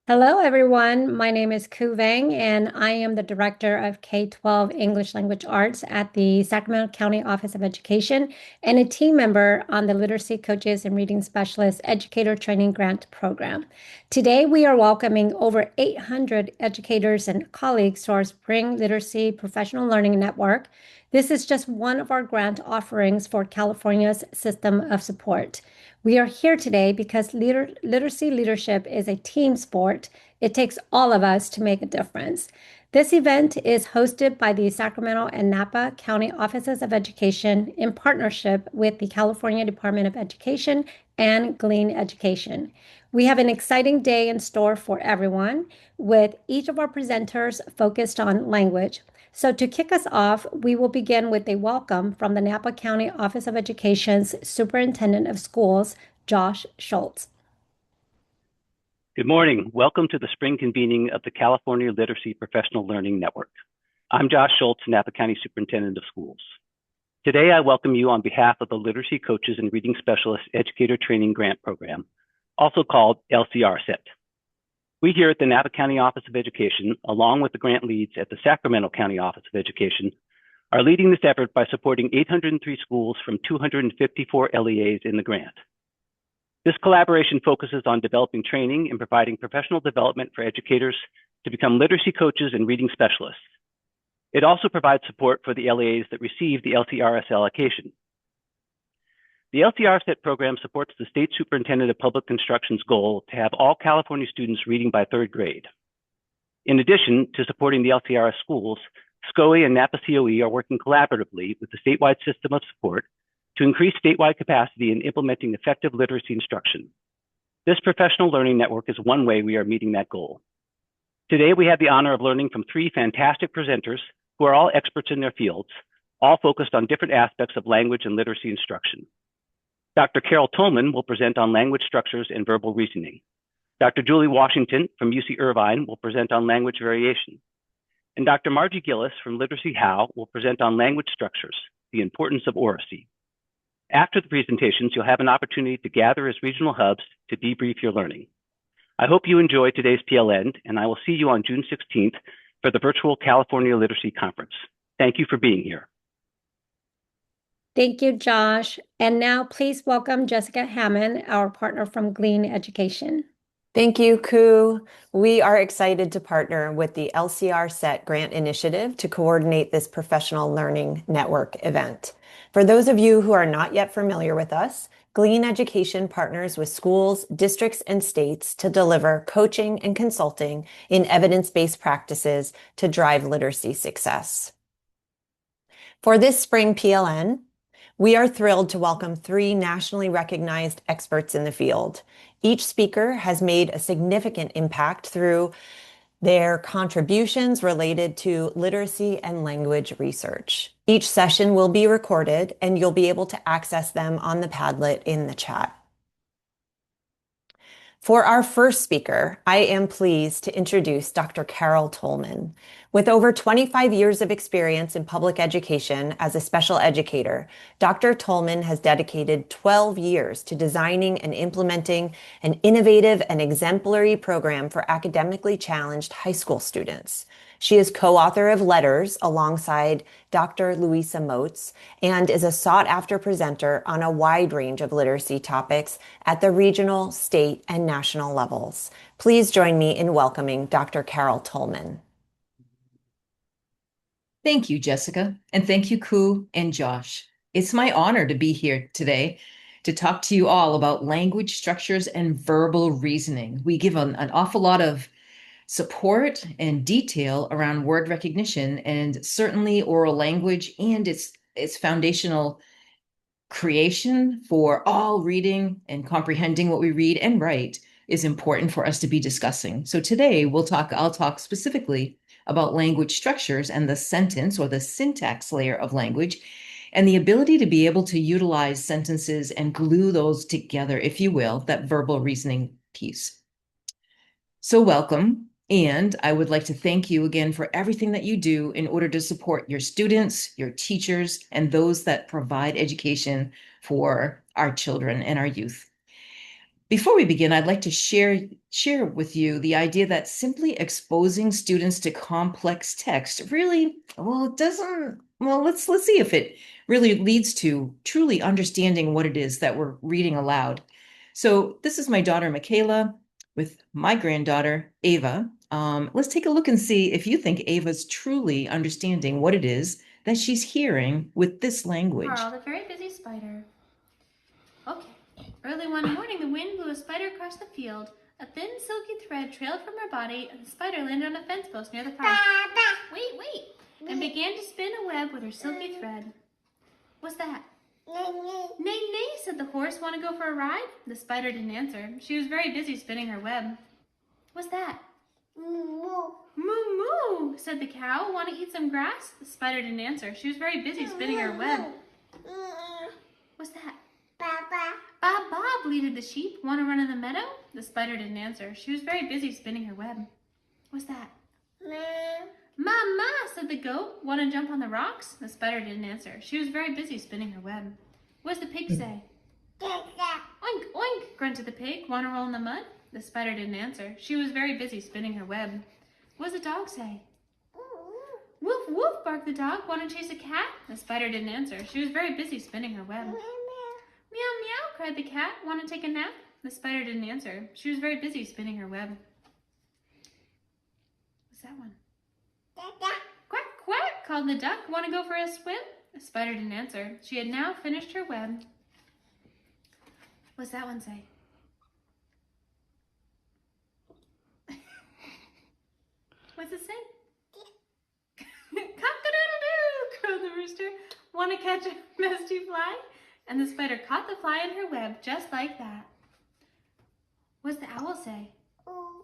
Hello, everyone. My name is Ku Vang, and I am the Director of K-12 English Language Arts at the Sacramento County Office of Education and a team member on the Literacy Coaches and Reading Specialists Educator Training Grant Program. Today, we are welcoming over 800 educators and colleagues to our Spring Literacy Professional Learning Network. This is just one of our grant offerings for California's system of support. We are here today because literacy leadership is a team sport. It takes all of us to make a difference. This event is hosted by the Sacramento and Napa County Offices of Education in partnership with the California Department of Education and Glean Education. We have an exciting day in store for everyone, with each of our presenters focused on language. So to kick us off, we will begin with a welcome from the Napa County Office of Education's Superintendent of Schools, Josh Schultz. Good morning. Welcome to the spring convening of the California Literacy Professional Learning Network. I'm Josh Schultz, Napa County Superintendent of Schools. Today, I welcome you on behalf of the Literacy Coaches and Reading Specialists Educator Training Grant Program, also called LCR-SET. We here at the Napa County Office of Education, along with the grant leads at the Sacramento County Office of Education, are leading this effort by supporting 803 schools from 254 LEAs in the grant. This collaboration focuses on developing training and providing professional development for educators to become literacy coaches and reading specialists. It also provides support for the LEAs that receive the LCRS allocation. The LCR-SET program supports the State Superintendent of Public Instruction's goal to have all California students reading by third grade. In addition to supporting the LCRS schools, SCOE and Napa COE are working collaboratively with the statewide system of support to increase statewide capacity in implementing effective literacy instruction. This professional learning network is one way we are meeting that goal. Today, we have the honor of learning from three fantastic presenters who are all experts in their fields, all focused on different aspects of language and literacy instruction. Dr. Carol Tolman will present on language structures and verbal reasoning. Dr. Julie Washington from UC Irvine will present on language variation. And Dr. Margie Gillis from Literacy How will present on language structures, the importance of oracy. After the presentations, you'll have an opportunity to gather as regional hubs to debrief your learning. I hope you enjoy today's PLN, and I will see you on June 16th for the virtual California Literacy Conference. Thank you for being here. Thank you, Josh. And now please welcome Jessica Hammond, our partner from Glean Education. Thank you, Ku. We are excited to partner with the LCR-SET Grant Initiative to coordinate this professional learning network event. For those of you who are not yet familiar with us, Glean Education partners with schools, districts, and states to deliver coaching and consulting in evidence-based practices to drive literacy success. For this spring PLN, we are thrilled to welcome three nationally recognized experts in the field. Each speaker has made a significant impact through their contributions related to literacy and language research. Each session will be recorded, and you'll be able to access them on the Padlet in the chat. For our first speaker, I am pleased to introduce Dr. Carol Tolman. With over 25 years of experience in public education as a special educator, Dr. Tolman has dedicated 12 years to designing and implementing an innovative and exemplary program for academically challenged high school students. She is co-author of Letters alongside Dr. Louisa Moats and is a sought-after presenter on a wide range of literacy topics at the regional, state, and national levels. Please join me in welcoming Dr. Carol Tolman. Thank you, Jessica, and thank you, Ku and Josh. It's my honor to be here today to talk to you all about language structures and verbal reasoning. We give an awful lot of support and detail around word recognition, and certainly oral language and its foundational creation for all reading and comprehending what we read and write is important for us to be discussing. So today I'll talk specifically about language structures and the sentence or the syntax layer of language and the ability to be able to utilize sentences and glue those together, if you will, that verbal reasoning piece. So welcome. And I would like to thank you again for everything that you do in order to support your students, your teachers, and those that provide education for our children and our youth. Before we begin, I'd like to share with you the idea that simply exposing students to complex text really, well, it doesn't, well, let's see if it really leads to truly understanding what it is that we're reading aloud. So this is my daughter, Michaela, with my granddaughter, Ava. Let's take a look and see if you think Ava's truly understanding what it is that she's hearing with this language. Carl, the very busy spider. Okay. Early one morning, the wind blew a spider across the field. A thin, silky thread trailed from her body, and the spider landed on a fence post near the farm. Wait, and began to spin a web with her silky thread. What's that? Nay, said the horse. Want to go for a ride? The spider didn't answer. She was very busy spinning her web. What's that? Moo, said the cow. Want to eat some grass? The spider didn't answer. She was very busy spinning her web. What's that? Ba, bleated the sheep. Want to run in the meadow? The spider didn't answer. She was very busy spinning her web. What's that? Ma, said the goat. Want to jump on the rocks? The spider didn't answer. She was very busy spinning her web. What's the pig say? Oink, oink, grunted the pig. Want to roll in the mud? The spider didn't answer. She was very busy spinning her web. What's the dog say? Woof, woof, barked the dog. Want to chase a cat? The spider didn't answer. She was very busy spinning her web. Meow, meow, cried the cat. Want to take a nap? The spider didn't answer. She was very busy spinning her web. What's that one? Quack, quack, called the duck. Want to go for a swim? The spider didn't answer. She had now finished her web. What's that one say? What's it say? Cock-a-doodle-doo, crowed the rooster. Want to catch a musty fly? And the spider caught the fly in her web just like that. What's the owl say? Who,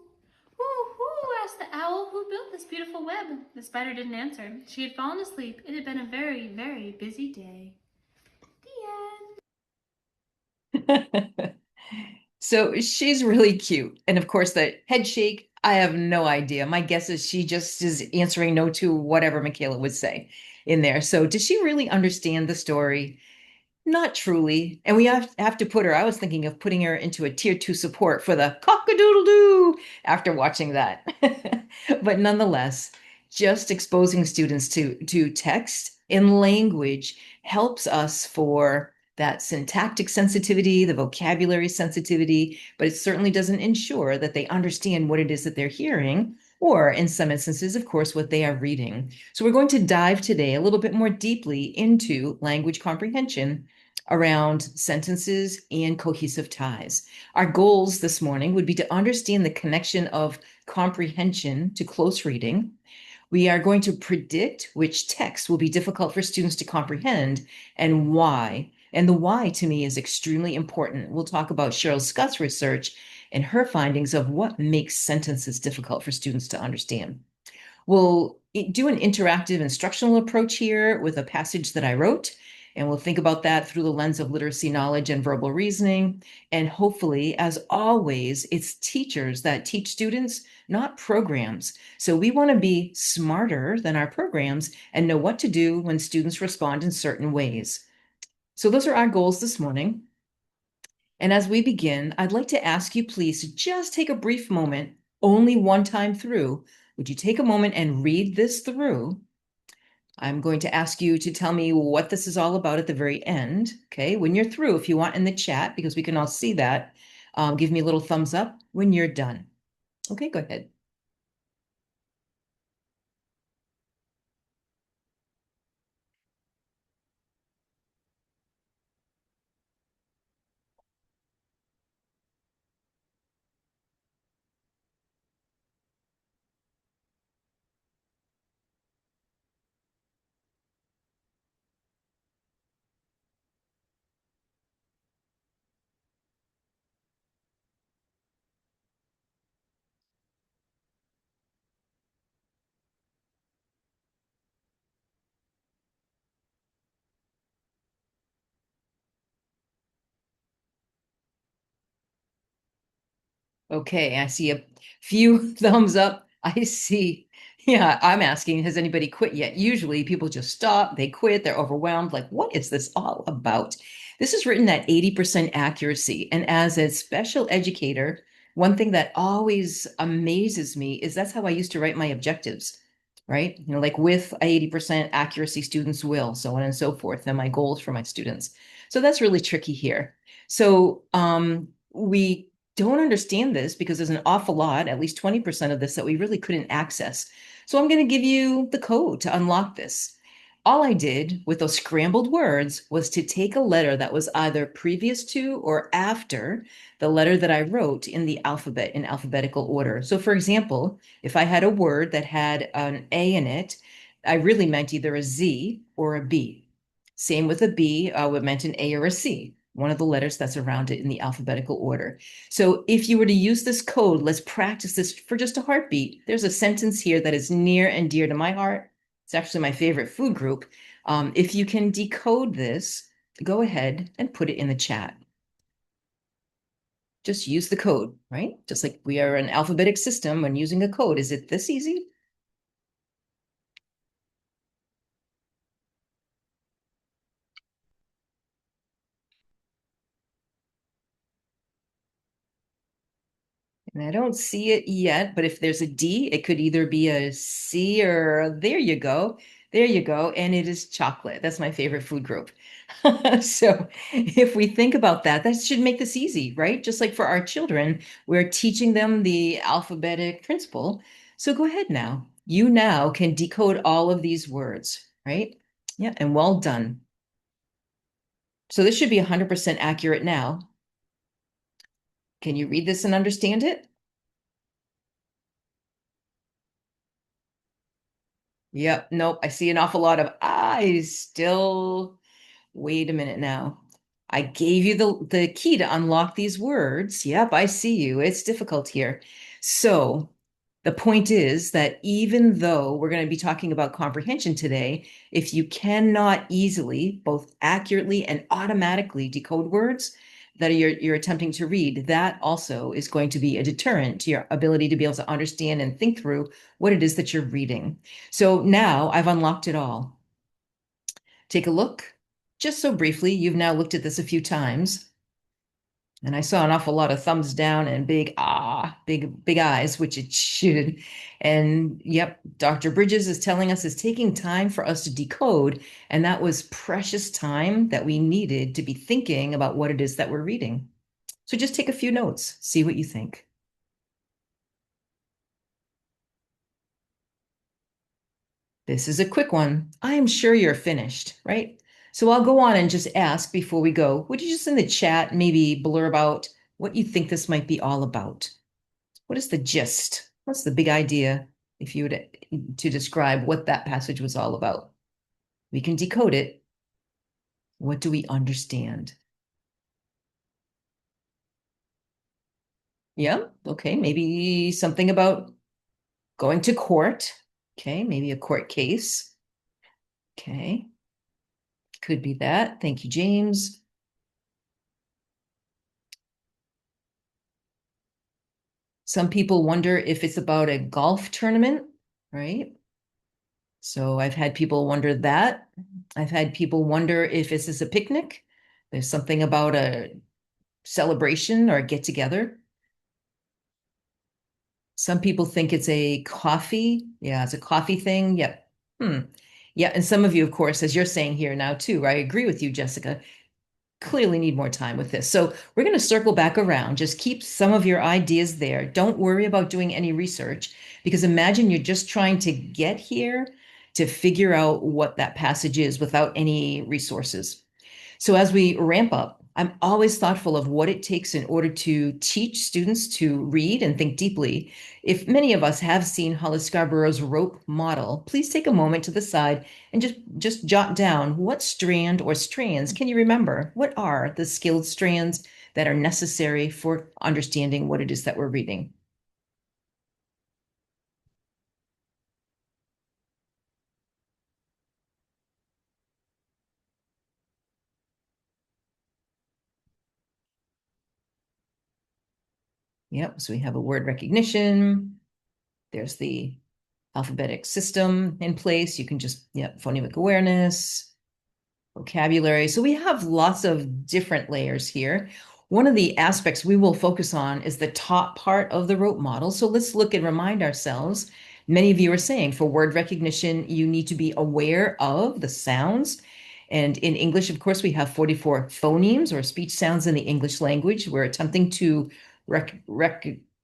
asked the owl. Who built this beautiful web? The spider didn't answer. She had fallen asleep. It had been a very, very busy day. The end. So she's really cute. And of course, the head shake, I have no idea. My guess is she just is answering no to whatever Michaela would say in there. So does she really understand the story? Not truly. And we have to put her, I was thinking of putting her into a tier 2 support for the cock-a-doodle-doo after watching that. But nonetheless, just exposing students to text in language helps us for that syntactic sensitivity, the vocabulary sensitivity, but it certainly doesn't ensure that they understand what it is that they're hearing, or in some instances, of course, what they are reading. So we're going to dive today a little bit more deeply into language comprehension around sentences and cohesive ties. Our goals this morning would be to understand the connection of comprehension to close reading. We are going to predict which text will be difficult for students to comprehend and why. And the why to me is extremely important. We'll talk about Cheryl Scott's research and her findings of what makes sentences difficult for students to understand. We'll do an interactive instructional approach here with a passage that I wrote, and we'll think about that through the lens of literacy knowledge and verbal reasoning. And hopefully, as always, it's teachers that teach students, not programs. So we want to be smarter than our programs and know what to do when students respond in certain ways. So those are our goals this morning. And as we begin, I'd like to ask you, please, to just take a brief moment, only one time through. Would you take a moment and read this through? I'm going to ask you to tell me what this is all about at the very end. Okay, when you're through, if you want in the chat, because we can all see that, give me a little thumbs up when you're done. Okay, go ahead. Okay, I see a few thumbs up. I see Yeah, I'm asking, has anybody quit yet? Usually people just stop, they quit, they're overwhelmed. Like, what is this all about? This is written at 80% accuracy. And as a special educator, one thing that always amazes me is that's how I used to write my objectives, right? You know, like with 80% accuracy, students will, so on and so forth, and my goals for my students. So that's really tricky here. So we don't understand this because there's an awful lot, at least 20% of this that we really couldn't access. So I'm going to give you the code to unlock this. All I did with those scrambled words was to take a letter that was either previous to or after the letter that I wrote in the alphabet in alphabetical order. So for example, if I had a word that had an A in it, I really meant either a Z or a B. Same with a B, it meant an A or a C, one of the letters that's around it in the alphabetical order. So if you were to use this code, let's practice this for just a heartbeat. There's a sentence here that is near and dear to my heart. It's actually my favorite food group. If you can decode this, go ahead and put it in the chat. Just use the code, right? Just like we are an alphabetic system when using a code. Is it this easy? And I don't see it yet, but if there's a D, it could either be a C or there you go. There you go. And it is chocolate. That's my favorite food group. So if we think about that, that should make this easy, right? Just like for our children, we're teaching them the alphabetic principle. So go ahead now. You now can decode all of these words, right? Yeah, and well done. So this should be 100% accurate now. Can you read this and understand it? Yep. Nope. I see an awful lot of eyes still. Wait a minute now. I gave you the key to unlock these words. Yep, I see you. It's difficult here. So the point is that even though we're going to be talking about comprehension today, if you cannot easily, both accurately and automatically decode words that you're attempting to read, that also is going to be a deterrent to your ability to be able to understand and think through what it is that you're reading. So now I've unlocked it all. Take a look. Just so briefly, you've now looked at this a few times. And I saw an awful lot of thumbs down and big eyes, which it should. And yep, Dr. Bridges is telling us it's taking time for us to decode. And that was precious time that we needed to be thinking about what it is that we're reading. So just take a few notes, see what you think. This is a quick one. I am sure you're finished, right? So I'll go on and just ask before we go, would you just in the chat maybe blurb out what you think this might be all about? What is the gist? What's the big idea if you were to describe what that passage was all about? We can decode it. What do we understand? Yeah, okay, maybe something about going to court. Okay, maybe a court case. Okay, could be that. Thank you, James. Some people wonder if it's about a golf tournament, right? So I've had people wonder that. I've had people wonder if this is a picnic. There's something about a celebration or a get together. Some people think it's a coffee. Yeah, it's a coffee thing. Yep. Yeah, and some of you, of course, as you're saying here now too, I agree with you, Jessica, clearly need more time with this. So we're going to circle back around. Just keep some of your ideas there. Don't worry about doing any research because imagine you're just trying to get here to figure out what that passage is without any resources. So as we ramp up, I'm always thoughtful of what it takes in order to teach students to read and think deeply. If many of us have seen Hollis Scarborough's rope model, please take a moment to the side and just jot down what strand or strands can you remember? What are the skilled strands that are necessary for understanding what it is that we're reading? Yep, so we have a word recognition. There's the alphabetic system in place. You can just, yeah, phonemic awareness, vocabulary. So we have lots of different layers here. One of the aspects we will focus on is the top part of the rote model. So let's look and remind ourselves. Many of you are saying for word recognition, you need to be aware of the sounds. And in English, of course, we have 44 phonemes or speech sounds in the English language. We're attempting to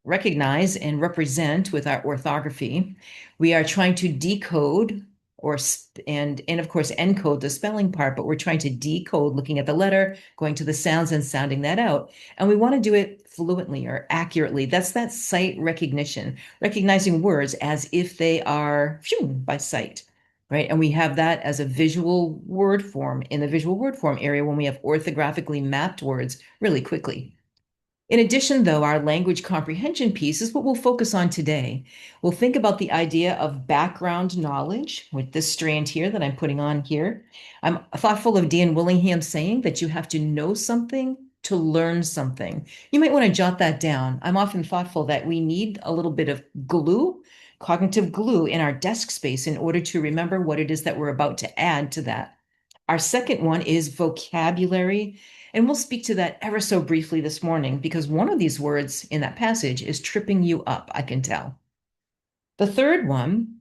recognize and represent with our orthography. We are trying to decode and of course encode the spelling part, but we're trying to decode looking at the letter, going to the sounds and sounding that out. And we want to do it fluently or accurately. That's that sight recognition, recognizing words as if they are by sight, right? And we have that as a visual word form in the visual word form area when we have orthographically mapped words really quickly. In addition, though, our language comprehension piece is what we'll focus on today. We'll think about the idea of background knowledge with this strand here that I'm putting on here. I'm thoughtful of Dan Willingham saying that you have to know something to learn something. You might want to jot that down. I'm often thoughtful that we need a little bit of glue, cognitive glue in our desk space in order to remember what it is that we're about to add to that. Our second one is vocabulary. And we'll speak to that ever so briefly this morning because one of these words in that passage is tripping you up, I can tell. The third one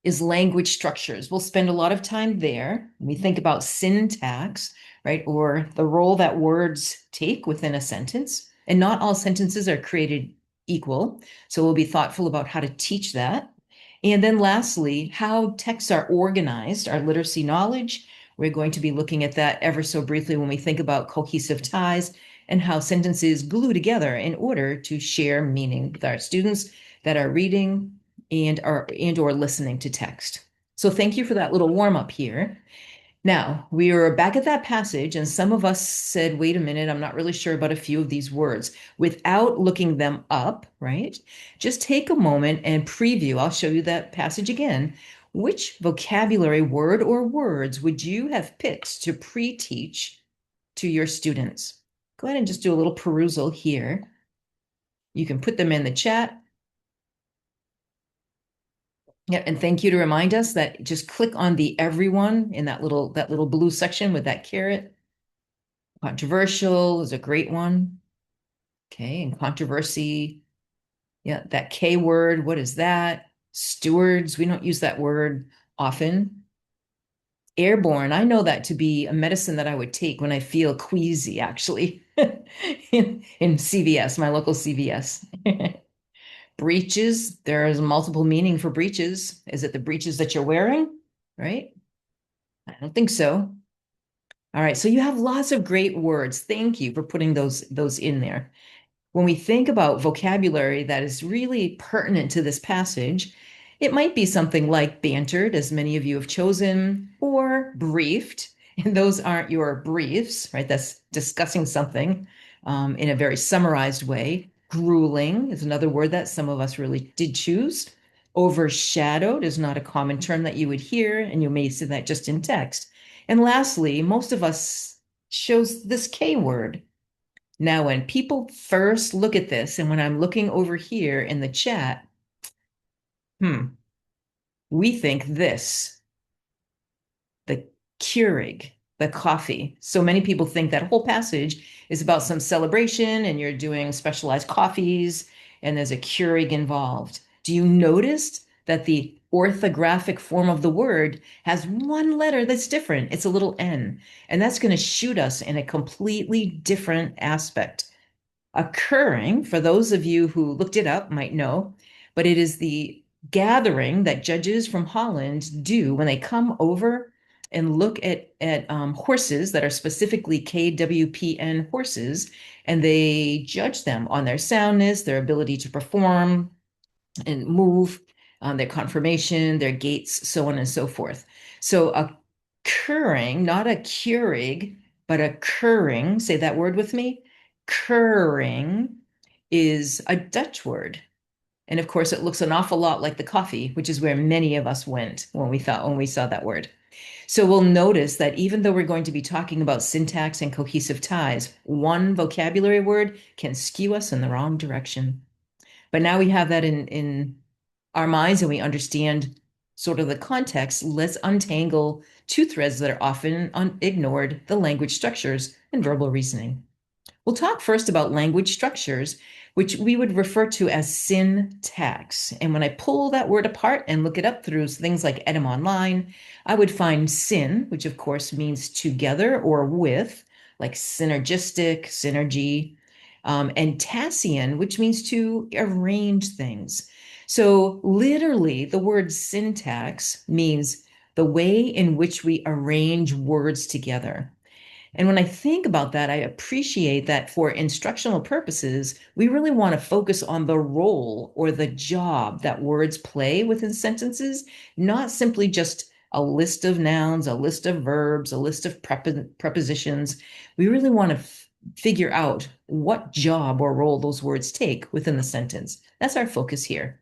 is language structures. We'll spend a lot of time there. We think about syntax, right? Or the role that words take within a sentence. And not all sentences are created equal. So we'll be thoughtful about how to teach that. And then lastly, how texts are organized, our literacy knowledge. We're going to be looking at that ever so briefly when we think about cohesive ties and how sentences glue together in order to share meaning with our students that are reading and or listening to text. So thank you for that little warm up here. Now, we were back at that passage, and some of us said, wait a minute, I'm not really sure about a few of these words without looking them up, right? Just take a moment and preview. I'll show you that passage again. Which vocabulary word or words would you have picked to pre-teach to your students? Go ahead and just do a little perusal here. You can put them in the chat. Yeah, and thank you to remind us that just click on the everyone in that little blue section with that caret. Controversial is a great one. Okay, and controversy. Yeah, that K word, what is that? Stewards, we don't use that word often. Airborne, I know that to be a medicine that I would take when I feel queasy, actually, in CVS, my local CVS. Breeches, there is multiple meaning for breeches. Is it the breeches that you're wearing, right? I don't think so. All right, so you have lots of great words. Thank you for putting those in there. When we think about vocabulary that is really pertinent to this passage, it might be something like bantered, as many of you have chosen, or briefed. And those aren't your briefs, right? That's discussing something in a very summarized way. Grueling is another word that some of us really did choose. Overshadowed is not a common term that you would hear, and you may see that just in text. And lastly, most of us chose this K word. Now, when people first look at this, and when I'm looking over here in the chat, we think this, the Keurig, the coffee. So many people think that whole passage is about some celebration and you're doing specialized coffees and there's a Keurig involved. Do you notice that the orthographic form of the word has one letter that's different? It's a little N, and that's going to shoot us in a completely different aspect. Occurring, for those of you who looked it up might know, but it is the gathering that judges from Holland do when they come over and look at horses that are specifically KWPN horses, and they judge them on their soundness, their ability to perform and move, their conformation, their gaits, so on and so forth. So occurring, not a Keurig, but occurring, say that word with me, occurring is a Dutch word. And of course, it looks an awful lot like the coffee, which is where many of us went when we saw that word. So we'll notice that even though we're going to be talking about syntax and cohesive ties, one vocabulary word can skew us in the wrong direction. But now we have that in our minds and we understand sort of the context, let's untangle two threads that are often ignored, the language structures and verbal reasoning. We'll talk first about language structures, which we would refer to as syntax. And when I pull that word apart and look it up through things like Edym Online, I would find syn, which of course means together or with, like synergistic, synergy, and tasian, which means to arrange things. So literally, the word syntax means the way in which we arrange words together. And when I think about that, I appreciate that for instructional purposes, we really want to focus on the role or the job that words play within sentences, not simply just a list of nouns, a list of verbs, a list of prepositions. We really want to figure out what job or role those words take within the sentence. That's our focus here.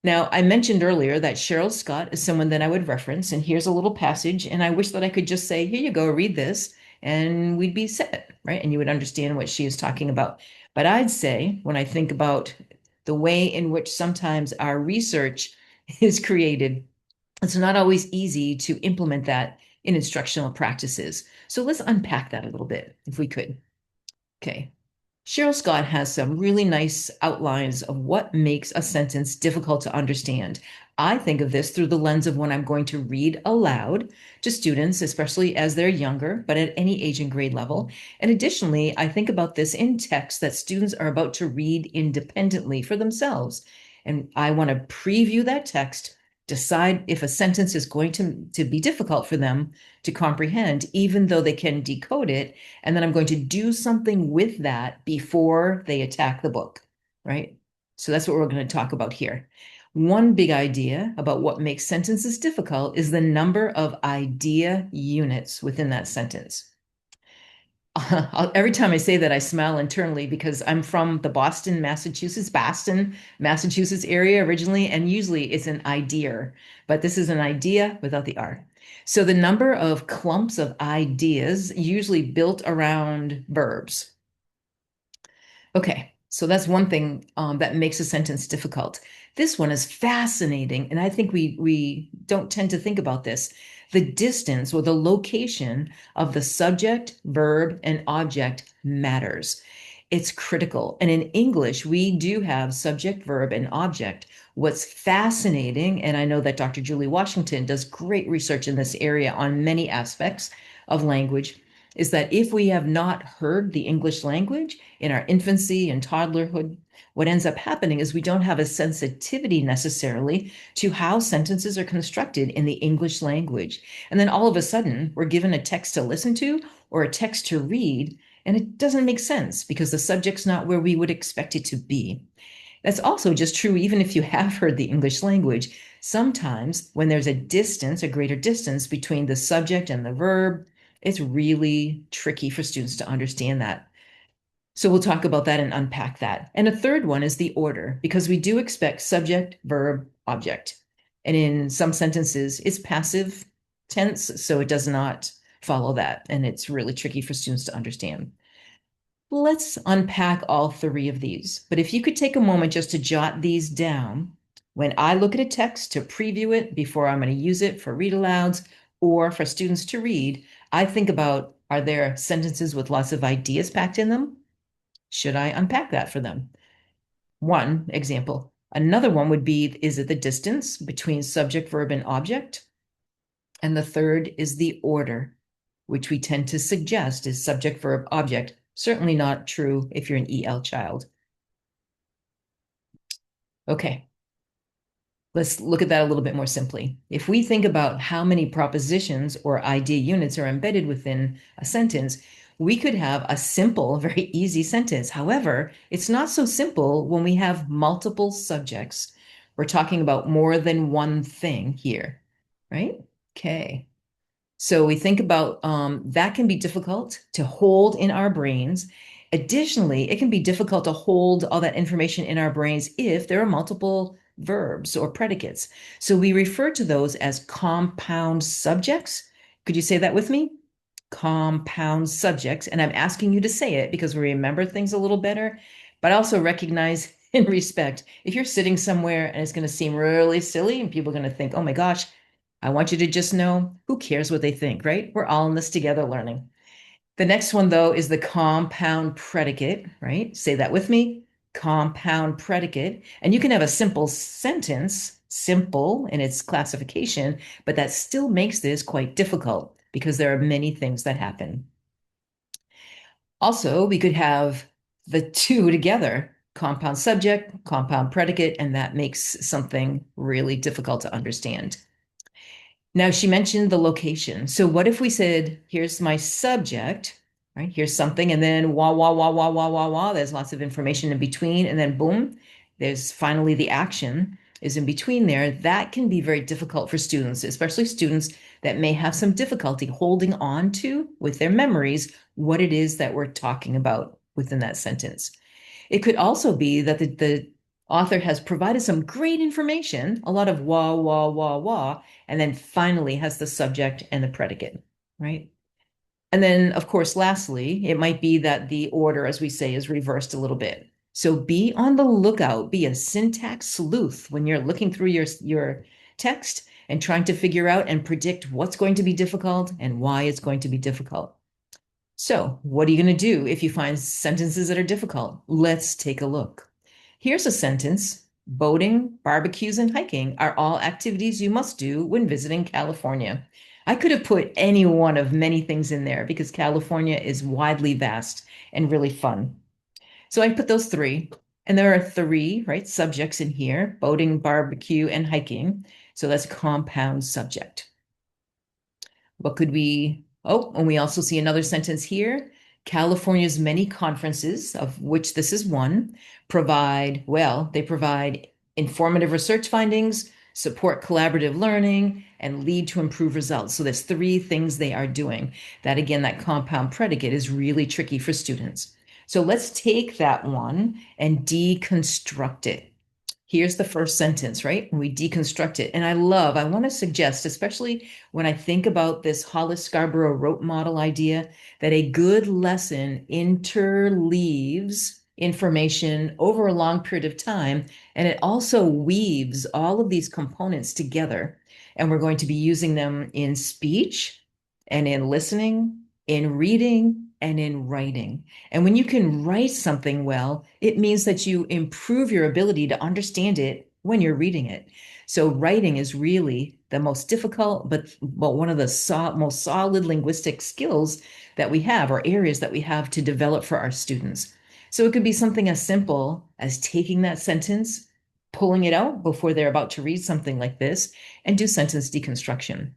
Now, I mentioned earlier that Cheryl Scott is someone that I would reference, and here's a little passage, and I wish that I could just say, here you go, read this, and we'd be set, right? And you would understand what she is talking about. But I'd say, when I think about the way in which sometimes our research is created, it's not always easy to implement that in instructional practices. So let's unpack that a little bit, if we could. Okay. Cheryl Scott has some really nice outlines of what makes a sentence difficult to understand. I think of this through the lens of when I'm going to read aloud to students, especially as they're younger, but at any age and grade level. And additionally, I think about this in text that students are about to read independently for themselves. And I want to preview that text, decide if a sentence is going to be difficult for them to comprehend, even though they can decode it. And then I'm going to do something with that before they attack the book, right? So that's what we're going to talk about here. One big idea about what makes sentences difficult is the number of idea units within that sentence. Every time I say that, I smile internally because I'm from the Boston, Massachusetts area originally, and usually it's an idea, but this is an idea without the R. So the number of clumps of ideas usually built around verbs. Okay, so that's one thing that makes a sentence difficult. This one is fascinating, and I think we don't tend to think about this. The distance or the location of the subject, verb, and object matters. It's critical. And in English, we do have subject, verb, and object. What's fascinating, and I know that Dr. Julie Washington does great research in this area on many aspects of language, is that if we have not heard the English language in our infancy and toddlerhood, what ends up happening is we don't have a sensitivity necessarily to how sentences are constructed in the English language. And then all of a sudden, we're given a text to listen to or a text to read, and it doesn't make sense because the subject's not where we would expect it to be. That's also just true even if you have heard the English language. Sometimes when there's a distance, a greater distance between the subject and the verb, it's really tricky for students to understand that. So we'll talk about that and unpack that. And a third one is the order, because we do expect subject, verb, object. And in some sentences, it's passive tense, so it does not follow that. And it's really tricky for students to understand. Let's unpack all three of these. But if you could take a moment just to jot these down, when I look at a text to preview it before I'm going to use it for read alouds or for students to read, I think about, are there sentences with lots of ideas packed in them? Should I unpack that for them? One example. Another one would be, is it the distance between subject, verb, and object? And the third is the order, which we tend to suggest is subject, verb, object. Certainly not true if you're an EL child. Okay. Let's look at that a little bit more simply. If we think about how many propositions or idea units are embedded within a sentence, we could have a simple, very easy sentence. However, it's not so simple when we have multiple subjects. We're talking about more than one thing here, right? Okay. So we think about that can be difficult to hold in our brains. Additionally, it can be difficult to hold all that information in our brains if there are multiple verbs or predicates. So we refer to those as compound subjects. Could you say that with me? Compound subjects. And I'm asking you to say it because we remember things a little better, but I also recognize in respect. If you're sitting somewhere and it's going to seem really silly and people are going to think, oh my gosh, I want you to just know, who cares what they think, right? We're all in this together learning. The next one, though, is the compound predicate, right? Say that with me. Compound predicate. And you can have a simple sentence, simple in its classification, but that still makes this quite difficult because there are many things that happen. Also, we could have the two together, compound subject, compound predicate, and that makes something really difficult to understand. Now, she mentioned the location. So what if we said, here's my subject, right? Here's something, and then wah, wah, wah, wah, wah, wah, wah. There's lots of information in between, and then boom, there's finally the action is in between there. That can be very difficult for students, especially students that may have some difficulty holding on to with their memories what it is that we're talking about within that sentence. It could also be that the author has provided some great information, a lot of wah, wah, wah, wah, and then finally has the subject and the predicate, right? And then, of course, lastly, it might be that the order, as we say, is reversed a little bit. So be on the lookout, be a syntax sleuth when you're looking through your text and trying to figure out and predict what's going to be difficult and why it's going to be difficult. So what are you going to do if you find sentences that are difficult? Let's take a look. Here's a sentence. Boating, barbecues, and hiking are all activities you must do when visiting California. I could have put any one of many things in there because California is widely vast and really fun. So I put those three, and there are three, right, subjects in here, boating, barbecue, and hiking. So that's compound subject. What could we, oh, and we also see another sentence here. California's many conferences, of which this is one, they provide informative research findings, support collaborative learning, and lead to improved results. So there's three things they are doing. That again, that compound predicate is really tricky for students. So let's take that one and deconstruct it. Here's the first sentence, right? We deconstruct it. And I want to suggest, especially when I think about this Hollis Scarborough rote model idea, that a good lesson interleaves information over a long period of time. And it also weaves all of these components together. And we're going to be using them in speech and in listening, in reading, and in writing. And when you can write something well, it means that you improve your ability to understand it when you're reading it. So writing is really the most difficult, but one of the most solid linguistic skills that we have, or areas that we have to develop for our students. So it could be something as simple as taking that sentence, pulling it out before they're about to read something like this, and do sentence deconstruction.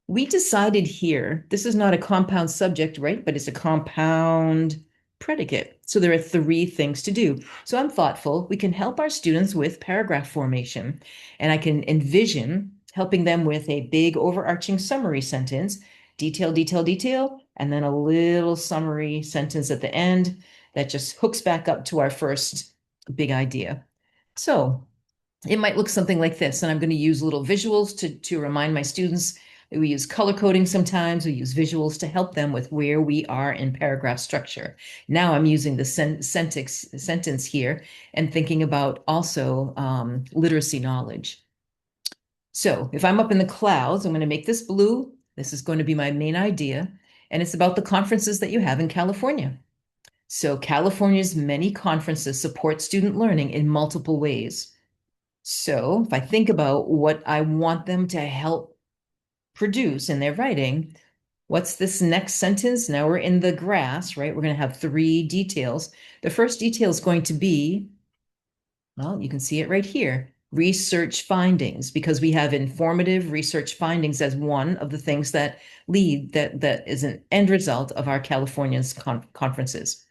We decided here, this is not a compound subject, right? But it's a compound predicate. So there are three things to do. So I'm thoughtful. We can help our students with paragraph formation. And I can envision helping them with a big overarching summary sentence, detail, detail, detail, and then a little summary sentence at the end that just hooks back up to our first big idea. So it might look something like this. And I'm going to use little visuals to remind my students. We use color coding sometimes. We use visuals to help them with where we are in paragraph structure. Now I'm using the sentence here and thinking about also literacy knowledge. So if I'm up in the clouds, I'm going to make this blue. This is going to be my main idea. And it's about the conferences that you have in California. So California's many conferences support student learning in multiple ways. So if I think about what I want them to help produce in their writing, what's this next sentence? Now we're in the grass, right? We're going to have three details. The first detail is going to be, well, you can see it right here, research findings, because we have informative research findings as one of the things that that is an end result of our California's conferences.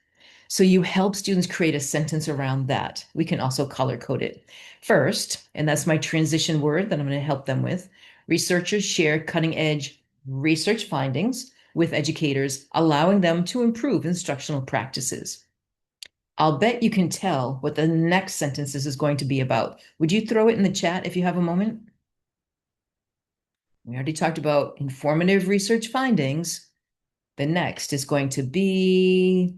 So you help students create a sentence around that. We can also color code it. First, and that's my transition word that I'm going to help them with, researchers share cutting edge research findings with educators, allowing them to improve instructional practices. I'll bet you can tell what the next sentence is going to be about. Would you throw it in the chat if you have a moment? We already talked about informative research findings. The next is going to be,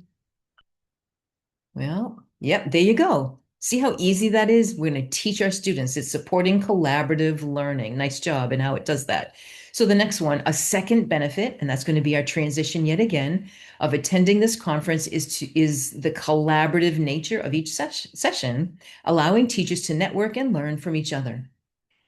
well, yep, there you go. See how easy that is? We're going to teach our students. It's supporting collaborative learning. Nice job in how it does that. So the next one, a second benefit, and that's going to be our transition yet again, of attending this conference is the collaborative nature of each session, allowing teachers to network and learn from each other.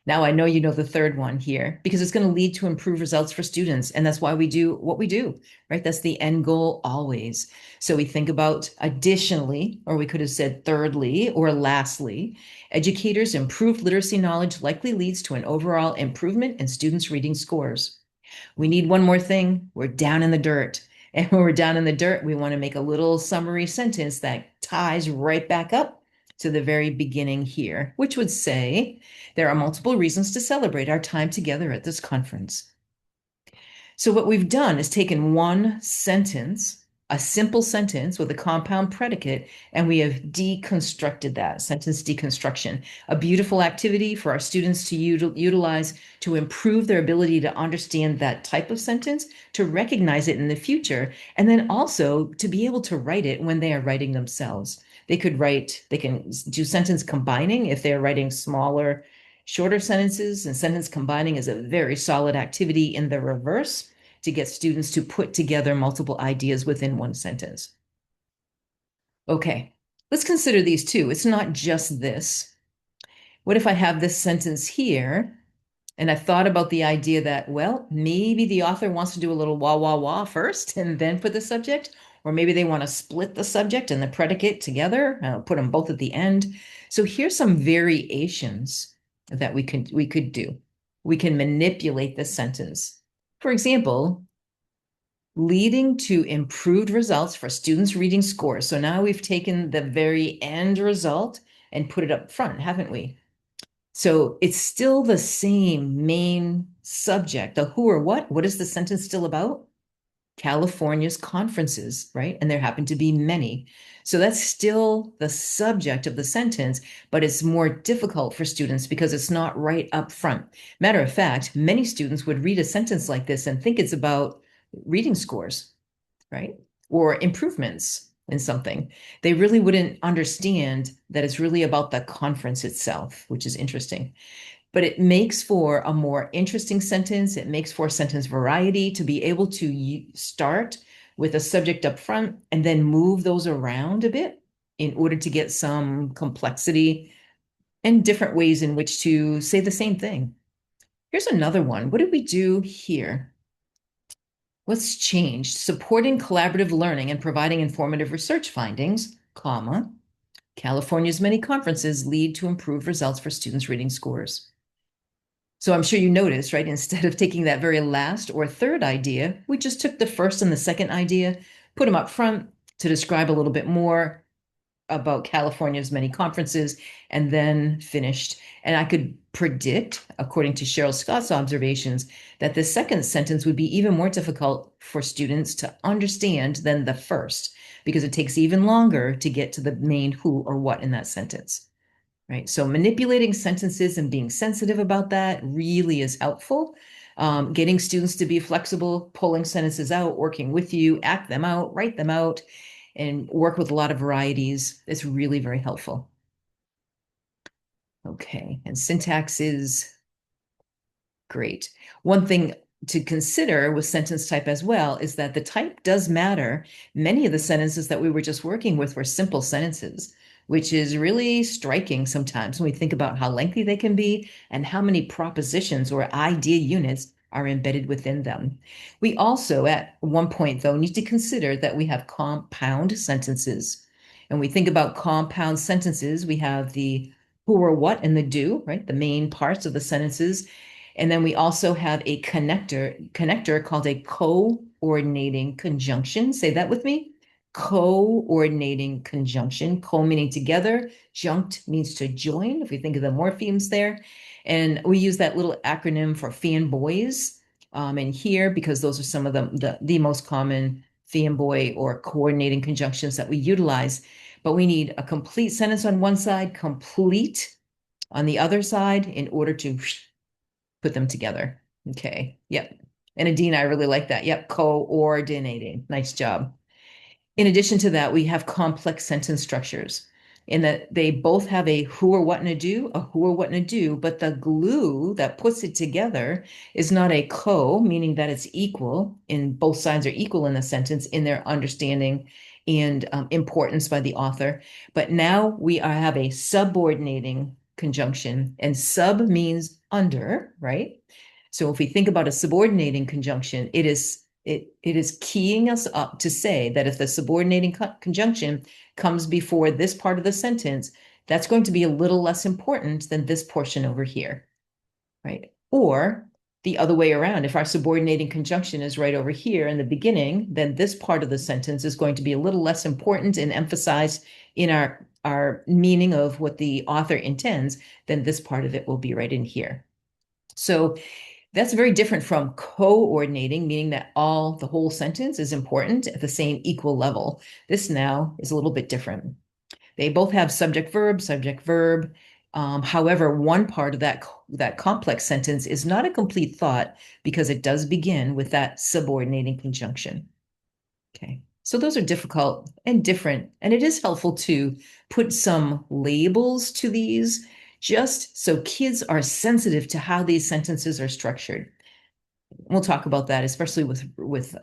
Now I know you know the third one here because it's going to lead to improved results for students. And that's why we do what we do, right? That's the end goal always. So we think about additionally, or we could have said thirdly or lastly, educators' improved literacy knowledge likely leads to an overall improvement in students' reading scores. We need one more thing. We're down in the dirt. And when we're down in the dirt, we want to make a little summary sentence that ties right back up to the very beginning here, which would say, there are multiple reasons to celebrate our time together at this conference. So what we've done is taken one sentence, a simple sentence with a compound predicate, and we have deconstructed that, sentence deconstruction, a beautiful activity for our students to utilize to improve their ability to understand that type of sentence, to recognize it in the future, and then also to be able to write it when they are writing themselves. They can do sentence combining if they're writing smaller, shorter sentences, and sentence combining is a very solid activity in the reverse to get students to put together multiple ideas within one sentence. Okay, let's consider these two. It's not just this. What if I have this sentence here and I thought about the idea that, well, maybe the author wants to do a little wah, wah, wah first and then put the subject, or maybe they want to split the subject and the predicate together, put them both at the end. So here's some variations that we could do. We can manipulate this sentence. For example, leading to improved results for students' reading scores. So now we've taken the very end result and put it up front, haven't we? So it's still the same main subject, the who or what. What is the sentence still about? California's conferences, right? And there happen to be many. So that's still the subject of the sentence, but it's more difficult for students because it's not right up front. Matter of fact, many students would read a sentence like this and think it's about reading scores, right? Or improvements in something. They really wouldn't understand that it's really about the conference itself, which is interesting. But it makes for a more interesting sentence. It makes for sentence variety to be able to start with a subject up front and then move those around a bit in order to get some complexity and different ways in which to say the same thing. Here's another one. What did we do here? What's changed? Supporting collaborative learning and providing informative research findings, comma, California's many conferences lead to improved results for students' reading scores. So I'm sure you noticed, right? Instead of taking that very last or third idea, we just took the first and the second idea, put them up front to describe a little bit more about California's many conferences, and then finished. And I could predict, according to Cheryl Scott's observations, that the second sentence would be even more difficult for students to understand than the first, because it takes even longer to get to the main who or what in that sentence. Right. So manipulating sentences and being sensitive about that really is helpful. Getting students to be flexible, pulling sentences out, working with you, act them out, write them out, and work with a lot of varieties is really very helpful. Okay, and syntax is great. One thing to consider with sentence type as well is that the type does matter. Many of the sentences that we were just working with were simple sentences, which is really striking sometimes when we think about how lengthy they can be and how many propositions or idea units are embedded within them. We also, at one point, though, need to consider that we have compound sentences. And we think about compound sentences, we have the who or what and the do, right? The main parts of the sentences. And then we also have a connector called a coordinating conjunction. Say that with me. Coordinating conjunction, co meaning together, junct means to join, if we think of the morphemes there. And we use that little acronym for fanboys in here because those are some of the most common fanboy or coordinating conjunctions that we utilize. But we need a complete sentence on one side, complete on the other side in order to put them together. Okay, yep. And Adina, I really like that. Yep, coordinating. Nice job. In addition to that, we have complex sentence structures. in that they both have a who or what and a do, a who or what and a do, but the glue that puts it together is not a co, meaning that it's equal, in both sides are equal in the sentence in their understanding and importance by the author. But now we have a subordinating conjunction, and sub means under, right? So if we think about a subordinating conjunction, it is keying us up to say that if the subordinating conjunction comes before this part of the sentence, that's going to be a little less important than this portion over here, right? Or the other way around, if our subordinating conjunction is right over here in the beginning, then this part of the sentence is going to be a little less important and emphasized in our meaning of what the author intends, then this part of it will be right in here. So that's very different from coordinating, meaning that the whole sentence is important at the same equal level. This now is a little bit different. They both have subject, verb. However, one part of that complex sentence is not a complete thought because it does begin with that subordinating conjunction. Okay, so those are difficult and different, and it is helpful to put some labels to these just so kids are sensitive to how these sentences are structured. We'll talk about that, especially with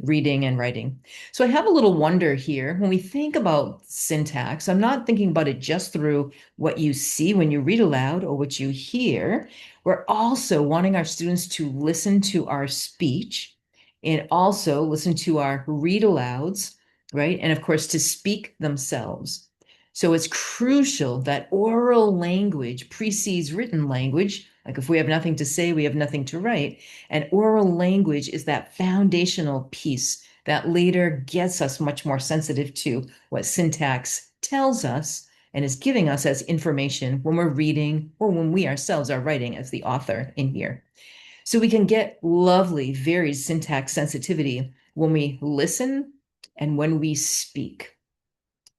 reading and writing. So I have a little wonder here. When we think about syntax, I'm not thinking about it just through what you see when you read aloud or what you hear. We're also wanting our students to listen to our speech and also listen to our read alouds, right? And of course, to speak themselves. So it's crucial that oral language precedes written language. Like if we have nothing to say, we have nothing to write. And oral language is that foundational piece that later gets us much more sensitive to what syntax tells us and is giving us as information when we're reading or when we ourselves are writing as the author in here. So we can get lovely, varied syntax sensitivity when we listen and when we speak.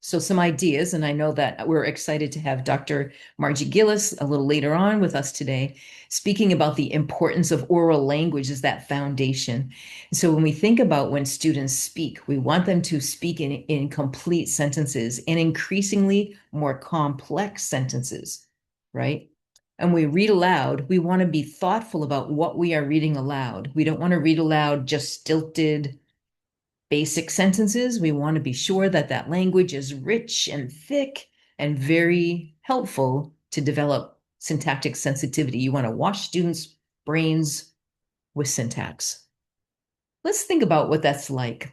So some ideas, and I know that we're excited to have Dr. Margie Gillis a little later on with us today, speaking about the importance of oral language as that foundation. So when we think about when students speak, we want them to speak in complete sentences and increasingly more complex sentences, right? And we read aloud, we want to be thoughtful about what we are reading aloud. We don't want to read aloud just stilted, basic sentences. We want to be sure that that language is rich and thick and very helpful to develop syntactic sensitivity. You want to wash students' brains with syntax. Let's think about what that's like.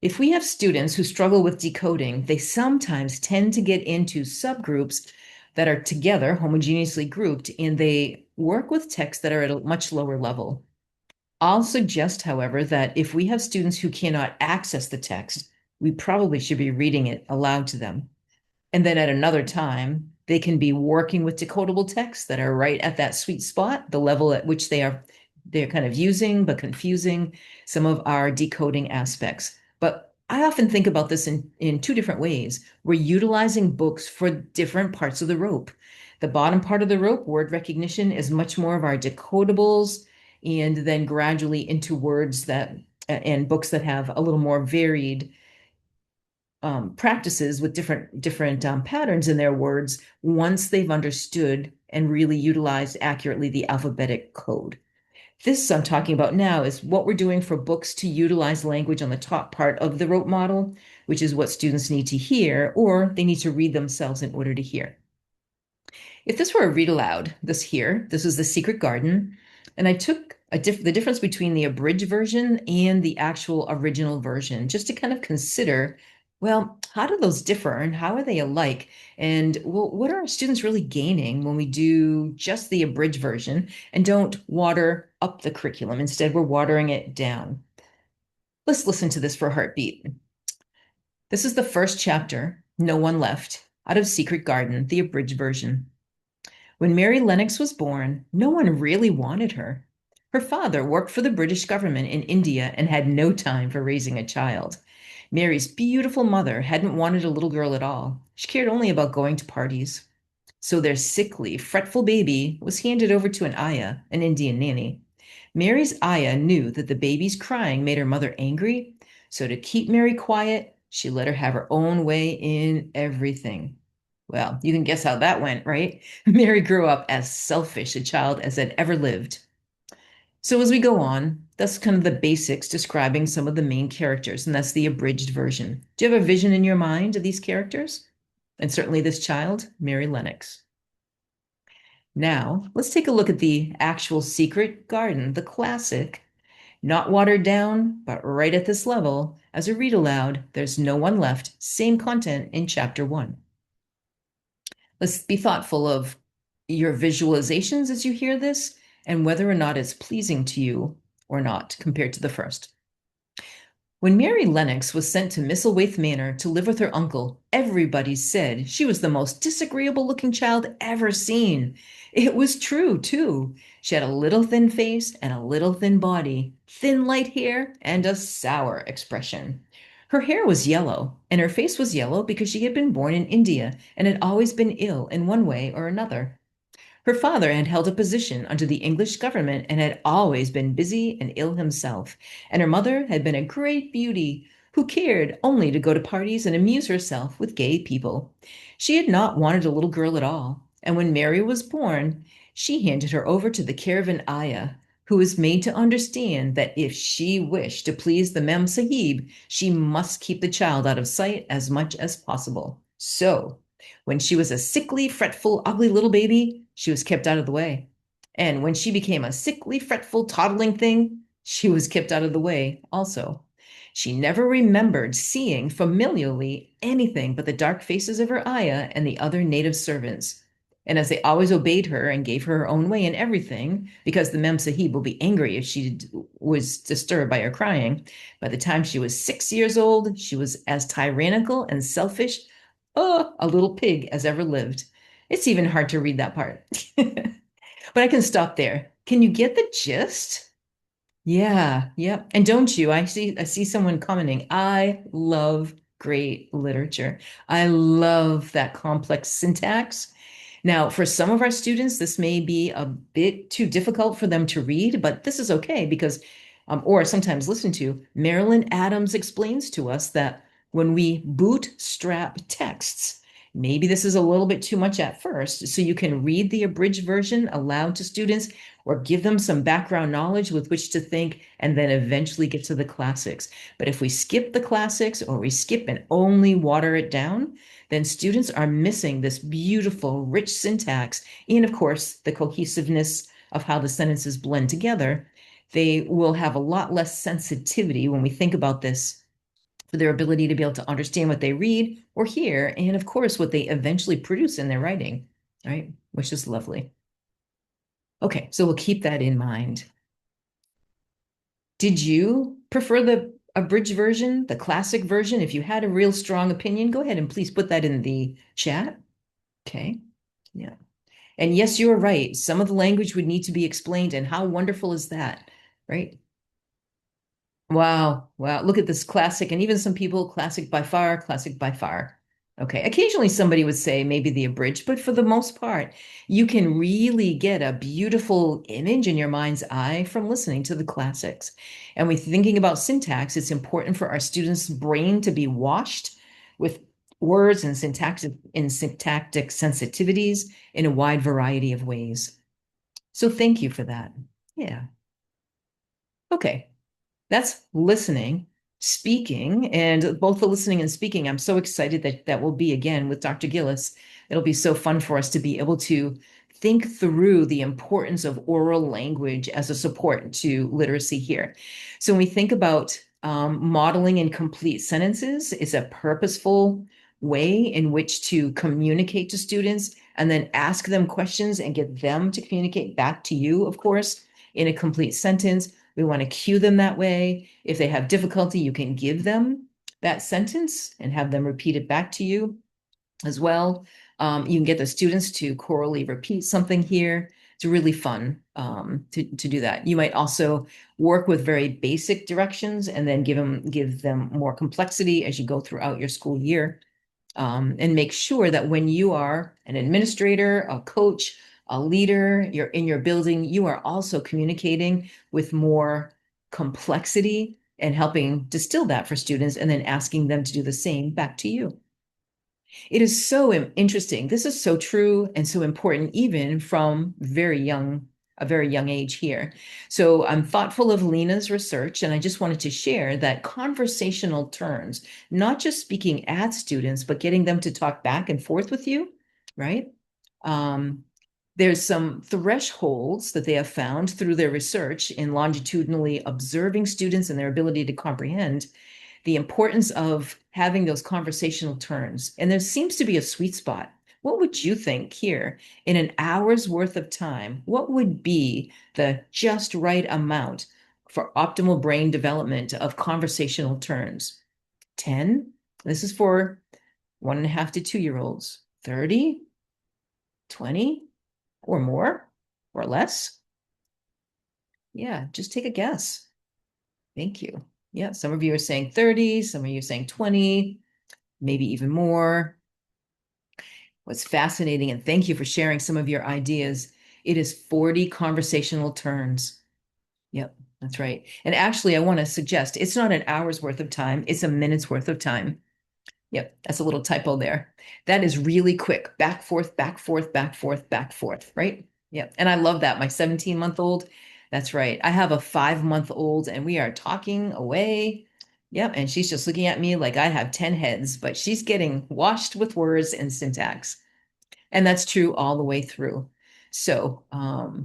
If we have students who struggle with decoding, they sometimes tend to get into subgroups that are together, homogeneously grouped, and they work with texts that are at a much lower level. I'll suggest, however, that if we have students who cannot access the text, we probably should be reading it aloud to them. And then at another time, they can be working with decodable texts that are right at that sweet spot, the level at which they're kind of using but confusing some of our decoding aspects. But I often think about this in two different ways. We're utilizing books for different parts of the rope. The bottom part of the rope, word recognition, is much more of our decodables, and then gradually into words that and books that have a little more varied practices with different patterns in their words once they've understood and really utilized accurately the alphabetic code. This I'm talking about now is what we're doing for books to utilize language on the top part of the rope model, which is what students need to hear, or they need to read themselves in order to hear. If this were a read aloud, this is The Secret Garden, and I took the difference between the abridged version and the actual original version, just to kind of consider, well, how do those differ and how are they alike? And what are our students really gaining when we do just the abridged version and don't water up the curriculum? Instead, we're watering it down. Let's listen to this for a heartbeat. This is the first chapter, No One Left, out of Secret Garden, the abridged version. When Mary Lennox was born, no one really wanted her. Her father worked for the British government in India and had no time for raising a child. Mary's beautiful mother hadn't wanted a little girl at all. She cared only about going to parties. So their sickly, fretful baby was handed over to an ayah, an Indian nanny. Mary's ayah knew that the baby's crying made her mother angry, so to keep Mary quiet, She let her have her own way in everything. Well, you can guess how that went, right? Mary grew up as selfish a child as had ever lived. So as we go on, that's kind of the basics describing some of the main characters, and that's the abridged version. Do you have a vision in your mind of these characters? And certainly this child, Mary Lennox. Now, let's take a look at the actual Secret Garden, the classic. Not watered down, but right at this level. As a read aloud, there's no one left. Same content in chapter 1. Let's be thoughtful of your visualizations as you hear this and whether or not it's pleasing to you or not compared to the first. When Mary Lennox was sent to Misselthwaite Manor to live with her uncle, everybody said she was the most disagreeable looking child ever seen. It was true, too. She had a little thin face and a little thin body, thin light hair, and a sour expression. Her hair was yellow, and her face was yellow because she had been born in India and had always been ill in one way or another. Her father had held a position under the English government and had always been busy and ill himself, and her mother had been a great beauty who cared only to go to parties and amuse herself with gay people. She had not wanted a little girl at all, and when Mary was born, she handed her over to the care of an ayah, who was made to understand that if she wished to please the Mem Sahib, she must keep the child out of sight as much as possible. So, when she was a sickly, fretful, ugly little baby, she was kept out of the way. And when she became a sickly, fretful, toddling thing, she was kept out of the way also. She never remembered seeing familiarly anything but the dark faces of her ayah and the other native servants. And as they always obeyed her and gave her her own way in everything, because the Mem Sahib will be angry if she was disturbed by her crying, by the time she was 6 years old, she was as tyrannical and selfish, a little pig as ever lived. It's even hard to read that part. But I can stop there. Can you get the gist? Yeah, yep. And don't you? I see someone commenting, I love great literature. I love that complex syntax. Now, for some of our students, this may be a bit too difficult for them to read, but this is okay because, or sometimes listen to, Marilyn Adams explains to us that when we bootstrap texts, maybe this is a little bit too much at first, so you can read the abridged version aloud to students or give them some background knowledge with which to think and then eventually get to the classics. But if we skip the classics or we skip and only water it down, then students are missing this beautiful, rich syntax and, of course, the cohesiveness of how the sentences blend together. They will have a lot less sensitivity when we think about this for their ability to be able to understand what they read or hear, and of course, what they eventually produce in their writing, right? Which is lovely. Okay, so we'll keep that in mind. Did you prefer the abridged version, the classic version? If you had a real strong opinion, go ahead and please put that in the chat. Okay, yeah. And yes, you're right. Some of the language would need to be explained, and how wonderful is that, right? Wow, wow. Look at this classic, and even some people, classic by far, classic by far. Okay, occasionally somebody would say maybe the abridged, but for the most part, you can really get a beautiful image in your mind's eye from listening to the classics. And when thinking about syntax, it's important for our students' brain to be washed with words and syntactic sensitivities in a wide variety of ways. So thank you for that. Yeah. Okay. That's listening, speaking, and both the listening and speaking. I'm so excited that that will be again with Dr. Gillis. It'll be so fun for us to be able to think through the importance of oral language as a support to literacy here. So when we think about modeling in complete sentences, it's a purposeful way in which to communicate to students and then ask them questions and get them to communicate back to you, of course, in a complete sentence. We want to cue them that way. If they have difficulty, you can give them that sentence and have them repeat it back to you as well. You can get the students to chorally repeat something here. It's really fun to do that. You might also work with very basic directions and then give them more complexity as you go throughout your school year. And make sure that when you are an administrator, a coach, a leader, you're in your building, you are also communicating with more complexity and helping distill that for students and then asking them to do the same back to you. It is so interesting. This is so true and so important, even from a very young age here. So I'm thoughtful of Lena's research, and I just wanted to share that conversational turns, not just speaking at students, but getting them to talk back and forth with you, right? There's some thresholds that they have found through their research in longitudinally observing students and their ability to comprehend the importance of having those conversational turns. And there seems to be a sweet spot. What would you think here in an hour's worth of time? What would be the just right amount for optimal brain development of conversational turns? 10? This is for 1.5 to 2-year-olds. 30? 20? Or more? Or less? Yeah, just take a guess. Thank you. Yeah, some of you are saying 30, some of you are saying 20, maybe even more. What's fascinating, and thank you for sharing some of your ideas, it is 40 conversational turns. Yep, that's right. And actually, I want to suggest it's not an hour's worth of time, it's a minute's worth of time. Yep, that's a little typo there. That is really quick. Back, forth, back, forth, back, forth, back, forth, right? Yep. And I love that. My 17-month-old, that's right. I have a 5-month-old and we are talking away. Yep. And she's just looking at me like I have 10 heads, but she's getting washed with words and syntax. And that's true all the way through. So,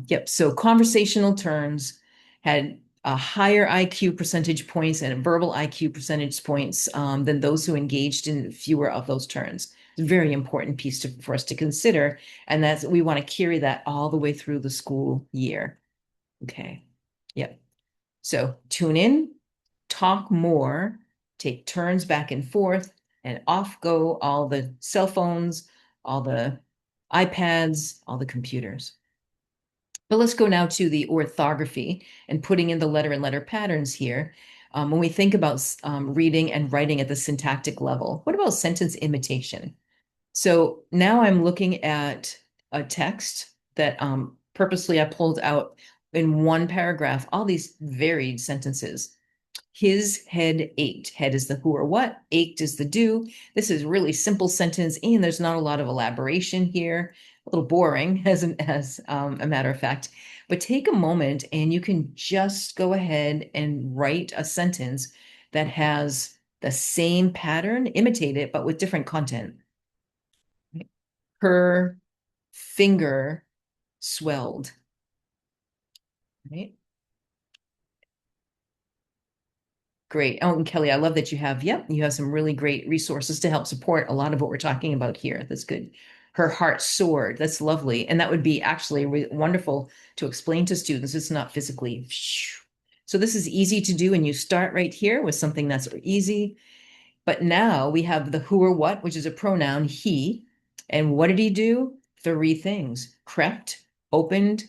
yep. So conversational turns had a higher IQ percentage points and verbal IQ percentage points than those who engaged in fewer of those turns. It's a very important piece for us to consider. And that's, we want to carry that all the way through the school year. Okay. Yep. So tune in, talk more, take turns back and forth, and off go all the cell phones, all the iPads, all the computers. But let's go now to the orthography and putting in the letter and letter patterns here. When we think about reading and writing at the syntactic level, what about sentence imitation? So now I'm looking at a text that purposely I pulled out in one paragraph, all these varied sentences. His head ached. Head is the who or what, ached is the do. This is really simple sentence, and there's not a lot of elaboration here. A little boring as a matter of fact. But take a moment and you can just go ahead and write a sentence that has the same pattern, imitate it, but with different content. Her finger swelled. Right? Great. Oh, and Kelly, I love that you have some really great resources to help support a lot of what we're talking about here. That's good. Her heart soared. That's lovely. And that would be actually wonderful to explain to students. It's not physically. So this is easy to do. And you start right here with something that's easy. But now we have the who or what, which is a pronoun, he. And what did he do? 3 things: crept, opened,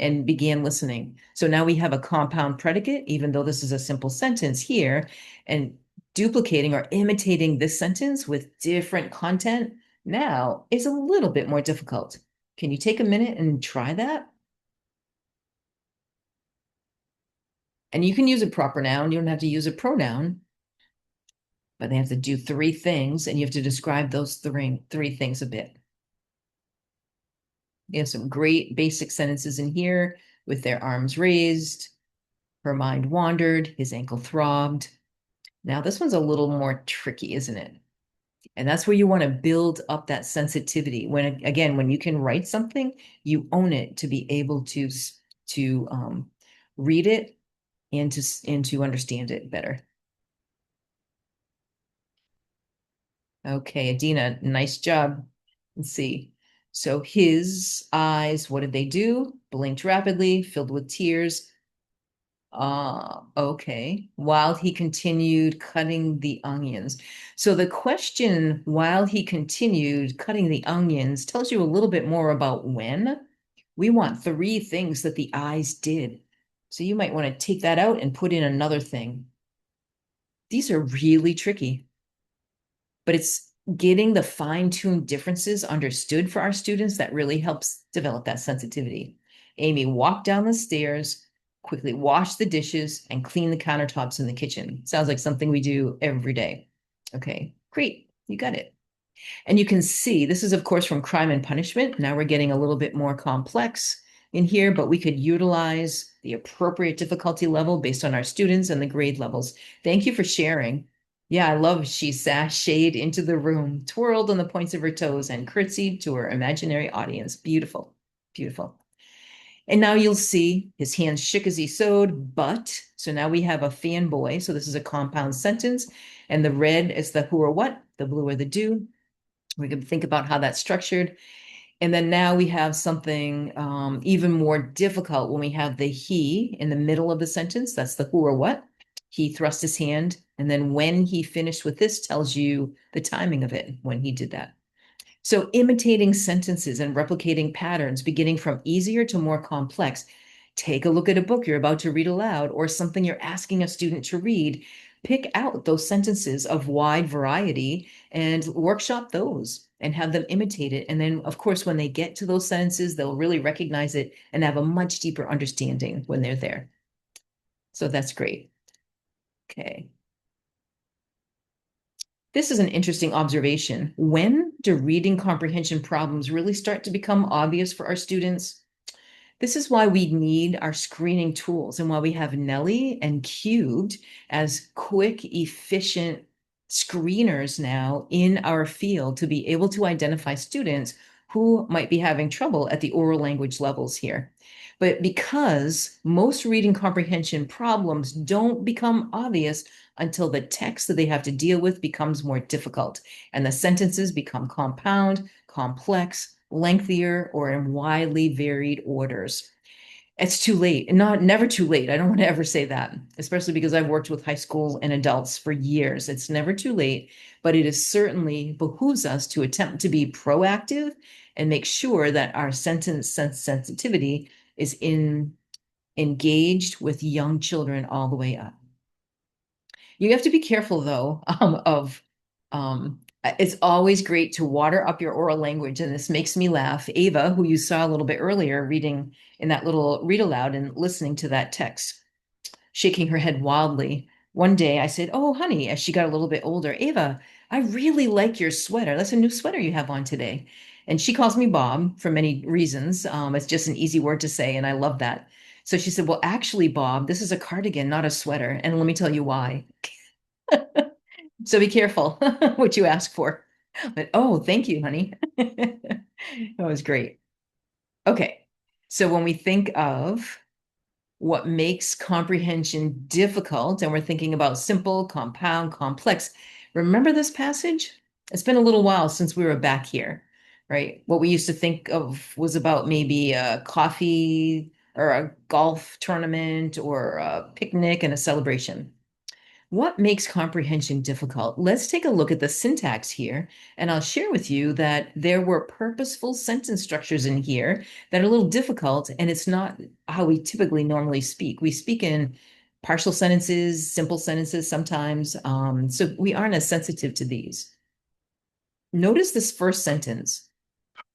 and began listening. So now we have a compound predicate, even though this is a simple sentence here, and duplicating or imitating this sentence with different content now is a little bit more difficult. Can you take a minute and try that? And you can use a proper noun. You don't have to use a pronoun, but they have to do 3 things, and you have to describe those three things a bit. You have some great basic sentences in here with their arms raised. Her mind wandered, his ankle throbbed. Now this one's a little more tricky, isn't it? And that's where you want to build up that sensitivity. When you can write something, you own it to be able to read it and to understand it better. Okay, Adina, nice job. Let's see. So his eyes, what did they do? Blinked rapidly, filled with tears. Okay. While he continued cutting the onions. So the question, while he continued cutting the onions, tells you a little bit more about when. We want 3 things that the eyes did. So you might want to take that out and put in another thing. These are really tricky, but it's getting the fine-tuned differences understood for our students that really helps develop that sensitivity. Amy walked down the stairs, quickly wash the dishes, and clean the countertops in the kitchen. Sounds like something we do every day. Okay, great. You got it. And you can see this is, of course, from Crime and Punishment. Now we're getting a little bit more complex in here, but we could utilize the appropriate difficulty level based on our students and the grade levels. Thank you for sharing. Yeah, I love she sashayed into the room, twirled on the points of her toes, and curtsied to her imaginary audience. Beautiful, beautiful. And now you'll see his hands shook as he sewed, but, so now we have a fanboy. So this is a compound sentence. And the red is the who or what, the blue or the do. We can think about how that's structured. And then now we have something even more difficult when we have the he in the middle of the sentence. That's the who or what. He thrust his hand. And then when he finished with this tells you the timing of it when he did that. So imitating sentences and replicating patterns, beginning from easier to more complex. Take a look at a book you're about to read aloud or something you're asking a student to read. Pick out those sentences of wide variety and workshop those and have them imitate it. And then, of course, when they get to those sentences, they'll really recognize it and have a much deeper understanding when they're there. So that's great. Okay. This is an interesting observation. When do reading comprehension problems really start to become obvious for our students? This is why we need our screening tools and why we have Nellie and Cubed as quick, efficient screeners now in our field to be able to identify students who might be having trouble at the oral language levels here. But because most reading comprehension problems don't become obvious until the text that they have to deal with becomes more difficult and the sentences become compound, complex, lengthier, or in widely varied orders. It's too late. Never too late. I don't want to ever say that, especially because I've worked with high school and adults for years. It's never too late, but it is certainly behooves us to attempt to be proactive and make sure that our sentence sensitivity is engaged with young children all the way up. You have to be careful though it's always great to water up your oral language, and this makes me laugh. Ava, who you saw a little bit earlier reading in that little read aloud and listening to that text, shaking her head wildly. One day I said, "Oh, honey," as she got a little bit older, "Ava, I really like your sweater. That's a new sweater you have on today." And she calls me Bob for many reasons. It's just an easy word to say, and I love that. So she said, "Well, actually, Bob, this is a cardigan, not a sweater. And let me tell you why." So be careful what you ask for. But oh, thank you, honey. That was great. Okay. So when we think of what makes comprehension difficult, and we're thinking about simple, compound, complex, remember this passage? It's been a little while since we were back here, right? What we used to think of was about maybe a coffee or a golf tournament or a picnic and a celebration. What makes comprehension difficult? Let's take a look at the syntax here, and I'll share with you that there were purposeful sentence structures in here that are a little difficult, and it's not how we typically normally speak. We speak in partial sentences, simple sentences sometimes, so we aren't as sensitive to these. Notice this first sentence.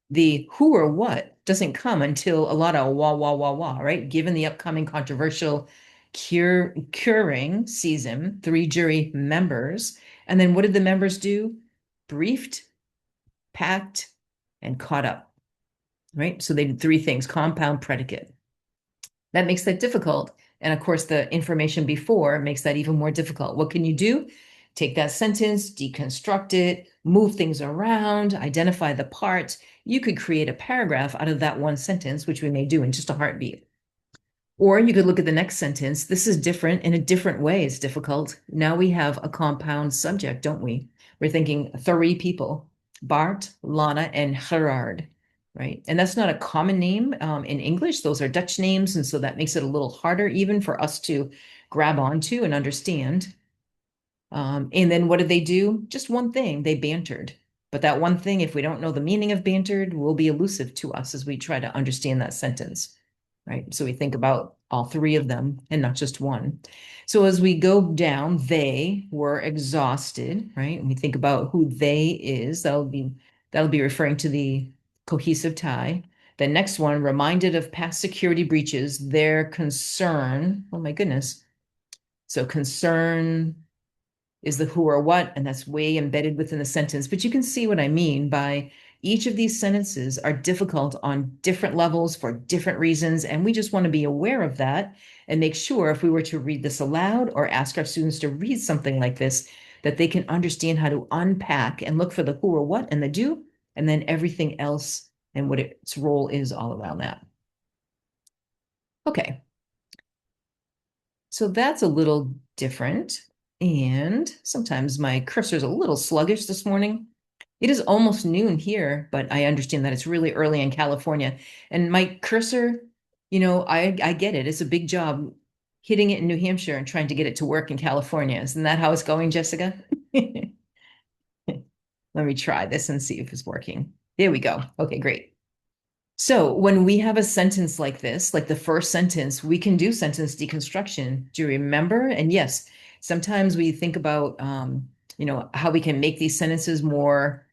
The who or what doesn't come until a lot of wah, wah, wah, wah, right? Given the upcoming controversial curing season, 3 jury members. And then what did the members do? Briefed, packed, and caught up, right? So they did 3 things: compound, predicate. That makes that difficult. And of course, the information before makes that even more difficult. What can you do? Take that sentence, deconstruct it, move things around, identify the parts. You could create a paragraph out of that one sentence, which we may do in just a heartbeat. Or you could look at the next sentence. This is different in a different way. It's difficult. Now we have a compound subject, don't we? We're thinking 3 people, Bart, Lana, and Gerard, right? And that's not a common name in English. Those are Dutch names. And so that makes it a little harder even for us to grab onto and understand. And then what did they do? Just one thing, they bantered. But that one thing, if we don't know the meaning of bantered, will be elusive to us as we try to understand that sentence. Right. So we think about all 3 of them and not just one. So as we go down, they were exhausted, right? And we think about who they is, that'll be referring to the cohesive tie. The next one, reminded of past security breaches, their concern. Oh my goodness. So concern is the who or what, and that's way embedded within the sentence. But you can see what I mean by each of these sentences are difficult on different levels for different reasons. And we just want to be aware of that and make sure if we were to read this aloud or ask our students to read something like this, that they can understand how to unpack and look for the who or what and the do, and then everything else and what its role is all around that. Okay. So that's a little different. And sometimes my cursor is a little sluggish this morning. It is almost noon here, but I understand that it's really early in California. And my cursor, I get it. It's a big job hitting it in New Hampshire and trying to get it to work in California. Isn't that how it's going, Jessica? Let me try this and see if it's working. There we go. Okay, great. So when we have a sentence like this, like the first sentence, we can do sentence deconstruction. Do you remember? And yes, sometimes we think about, how we can make these sentences more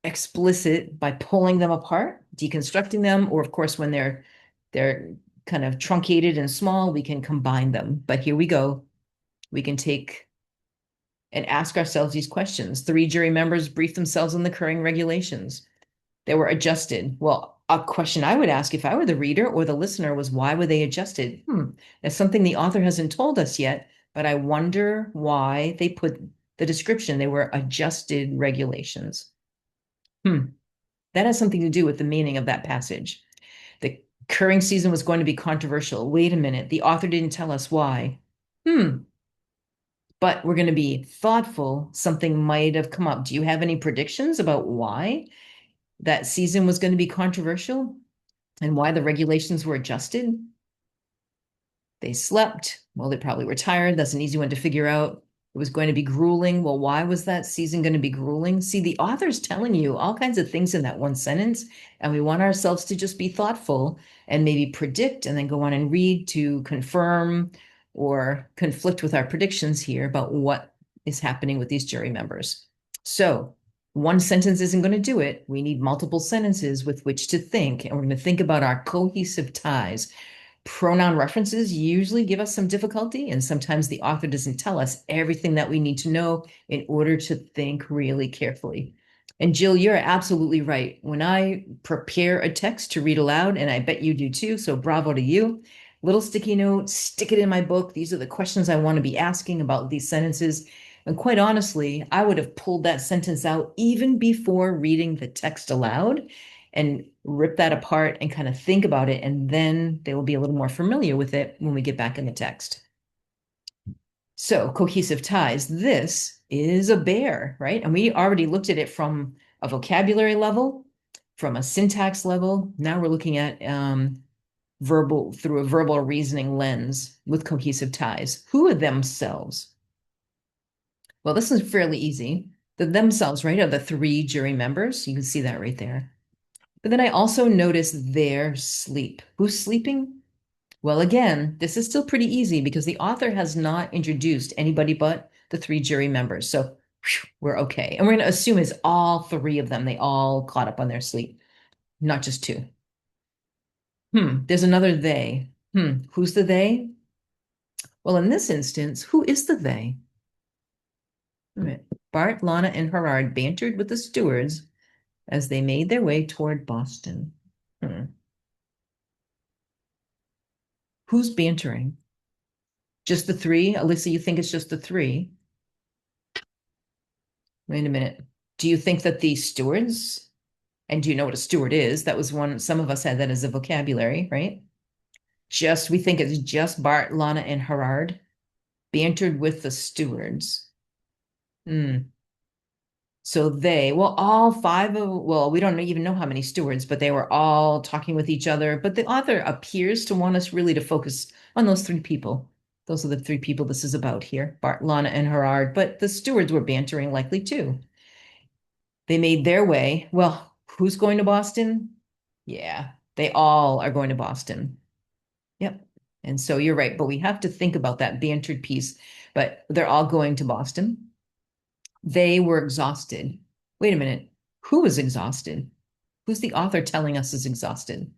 explicit by pulling them apart, deconstructing them, or of course, when they're kind of truncated and small, we can combine them. But here we go. We can take and ask ourselves these questions. 3 jury members briefed themselves on the occurring regulations. They were adjusted. Well, a question I would ask if I were the reader or the listener was, why were they adjusted? That's something the author hasn't told us yet, but I wonder why they put the description. They were adjusted regulations. That has something to do with the meaning of that passage. The current season was going to be controversial. Wait a minute. The author didn't tell us why. But we're going to be thoughtful. Something might have come up. Do you have any predictions about why that season was going to be controversial and why the regulations were adjusted? They slept. Well, they probably were tired. That's an easy one to figure out. It was going to be grueling. Well, why was that season going to be grueling? See, the author's telling you all kinds of things in that one sentence, and we want ourselves to just be thoughtful and maybe predict and then go on and read to confirm or conflict with our predictions here about what is happening with these jury members. So one sentence isn't going to do it. We need multiple sentences with which to think, and we're going to think about our cohesive ties. Pronoun references usually give us some difficulty, and sometimes the author doesn't tell us everything that we need to know in order to think really carefully. And Jill, you're absolutely right. When I prepare a text to read aloud, and I bet you do too, so bravo to you, little sticky note, stick it in my book. These are the questions I want to be asking about these sentences. And quite honestly, I would have pulled that sentence out even before reading the text aloud and rip that apart and kind of think about it. And then they will be a little more familiar with it when we get back in the text. So cohesive ties, this is a bear, right? And we already looked at it from a vocabulary level, from a syntax level. Now we're looking at through a verbal reasoning lens with cohesive ties. Who are themselves? Well, this is fairly easy. The themselves, right, are the 3 jury members. You can see that right there. But then I also noticed their sleep. Who's sleeping? Well, again, this is still pretty easy because the author has not introduced anybody but the 3 jury members. So we're okay. And we're going to assume it's all 3 of them. They all caught up on their sleep, not just 2. There's another they. Who's the they? Well, in this instance, who is the they? Bart, Lana, and Gerard bantered with the stewards as they made their way toward Boston. Who's bantering? Just the 3? Alyssa, you think it's just the 3? Wait a minute. Do you think that the stewards, and do you know what a steward is? That was one, some of us had that as a vocabulary, right? We think it's just Bart, Lana, and Gerard bantered with the stewards. So all 5 of, we don't even know how many stewards, but they were all talking with each other. But the author appears to want us really to focus on those 3 people. Those are the 3 people this is about here, Bart, Lana, and Gerard. But the stewards were bantering likely too. They made their way. Well, who's going to Boston? Yeah, they all are going to Boston. Yep. And so you're right, but we have to think about that bantered piece. But they're all going to Boston. They were exhausted. Wait a minute. Who is exhausted? Who's the author telling us is exhausted?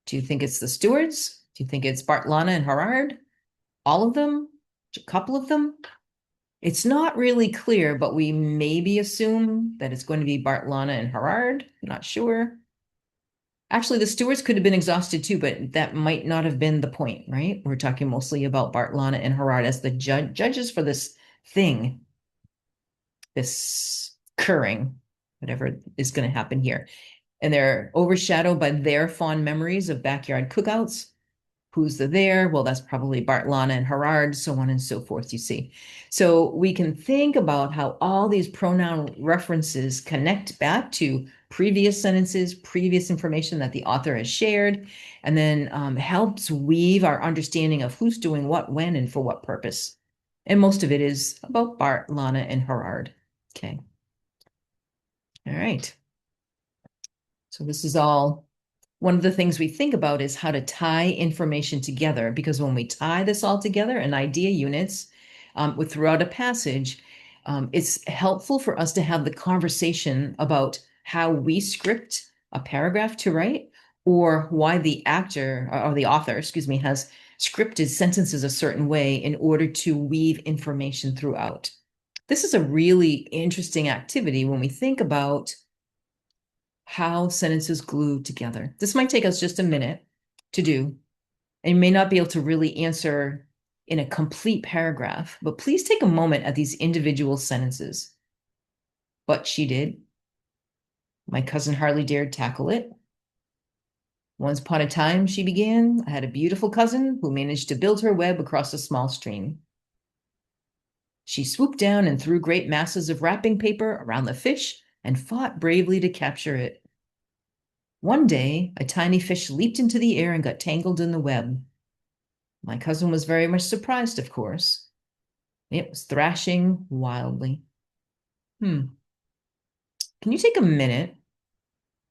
Do you think it's the stewards? Do you think it's Bart, Lana, and Gerard? All of them? A couple of them? It's not really clear, but we maybe assume that it's going to be Bart, Lana, and Gerard. Not sure. Actually, the stewards could have been exhausted too, but that might not have been the point, right? We're talking mostly about Bart, Lana, and Gerard as the judges for this thing, this occurring, whatever is going to happen here. And they're overshadowed by their fond memories of backyard cookouts. Who's the there? Well, that's probably Bart, Lana, and Gerard, so on and so forth, you see. So we can think about how all these pronoun references connect back to previous sentences, previous information that the author has shared, and then helps weave our understanding of who's doing what, when, and for what purpose. And most of it is about Bart, Lana, and Gerard. Okay. All right. So this is all one of the things we think about is how to tie information together, because when we tie this all together in idea units throughout a passage, it's helpful for us to have the conversation about how we script a paragraph to write, or why the actor or the author, excuse me, has scripted sentences a certain way in order to weave information throughout. This is a really interesting activity when we think about how sentences glue together. This might take us just a minute to do, and you may not be able to really answer in a complete paragraph, but please take a moment at these individual sentences. But she did. My cousin hardly dared tackle it. Once upon a time, she began, I had a beautiful cousin who managed to build her web across a small stream. She swooped down and threw great masses of wrapping paper around the fish and fought bravely to capture it. One day, a tiny fish leaped into the air and got tangled in the web. My cousin was very much surprised, of course. It was thrashing wildly. Can you take a minute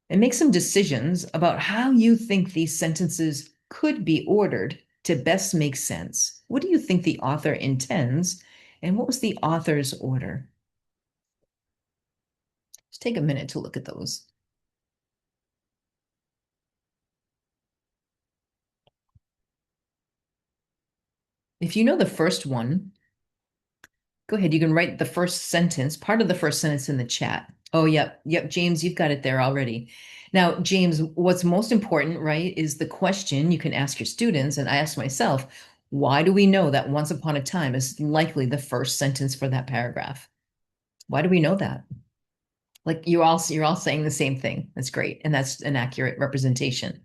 and make some decisions about how you think these sentences could be ordered to best make sense? What do you think the author intends, and what was the author's order? Just take a minute to look at those. If you know the first one, go ahead. You can write the first sentence, part of the first sentence in the chat. Oh, yep. James, you've got it there already. Now, James, what's most important, right, is the question you can ask your students, and I ask myself, why do we know that once upon a time is likely the first sentence for that paragraph? Why do we know that? Like you're all saying the same thing. That's great. And that's an accurate representation.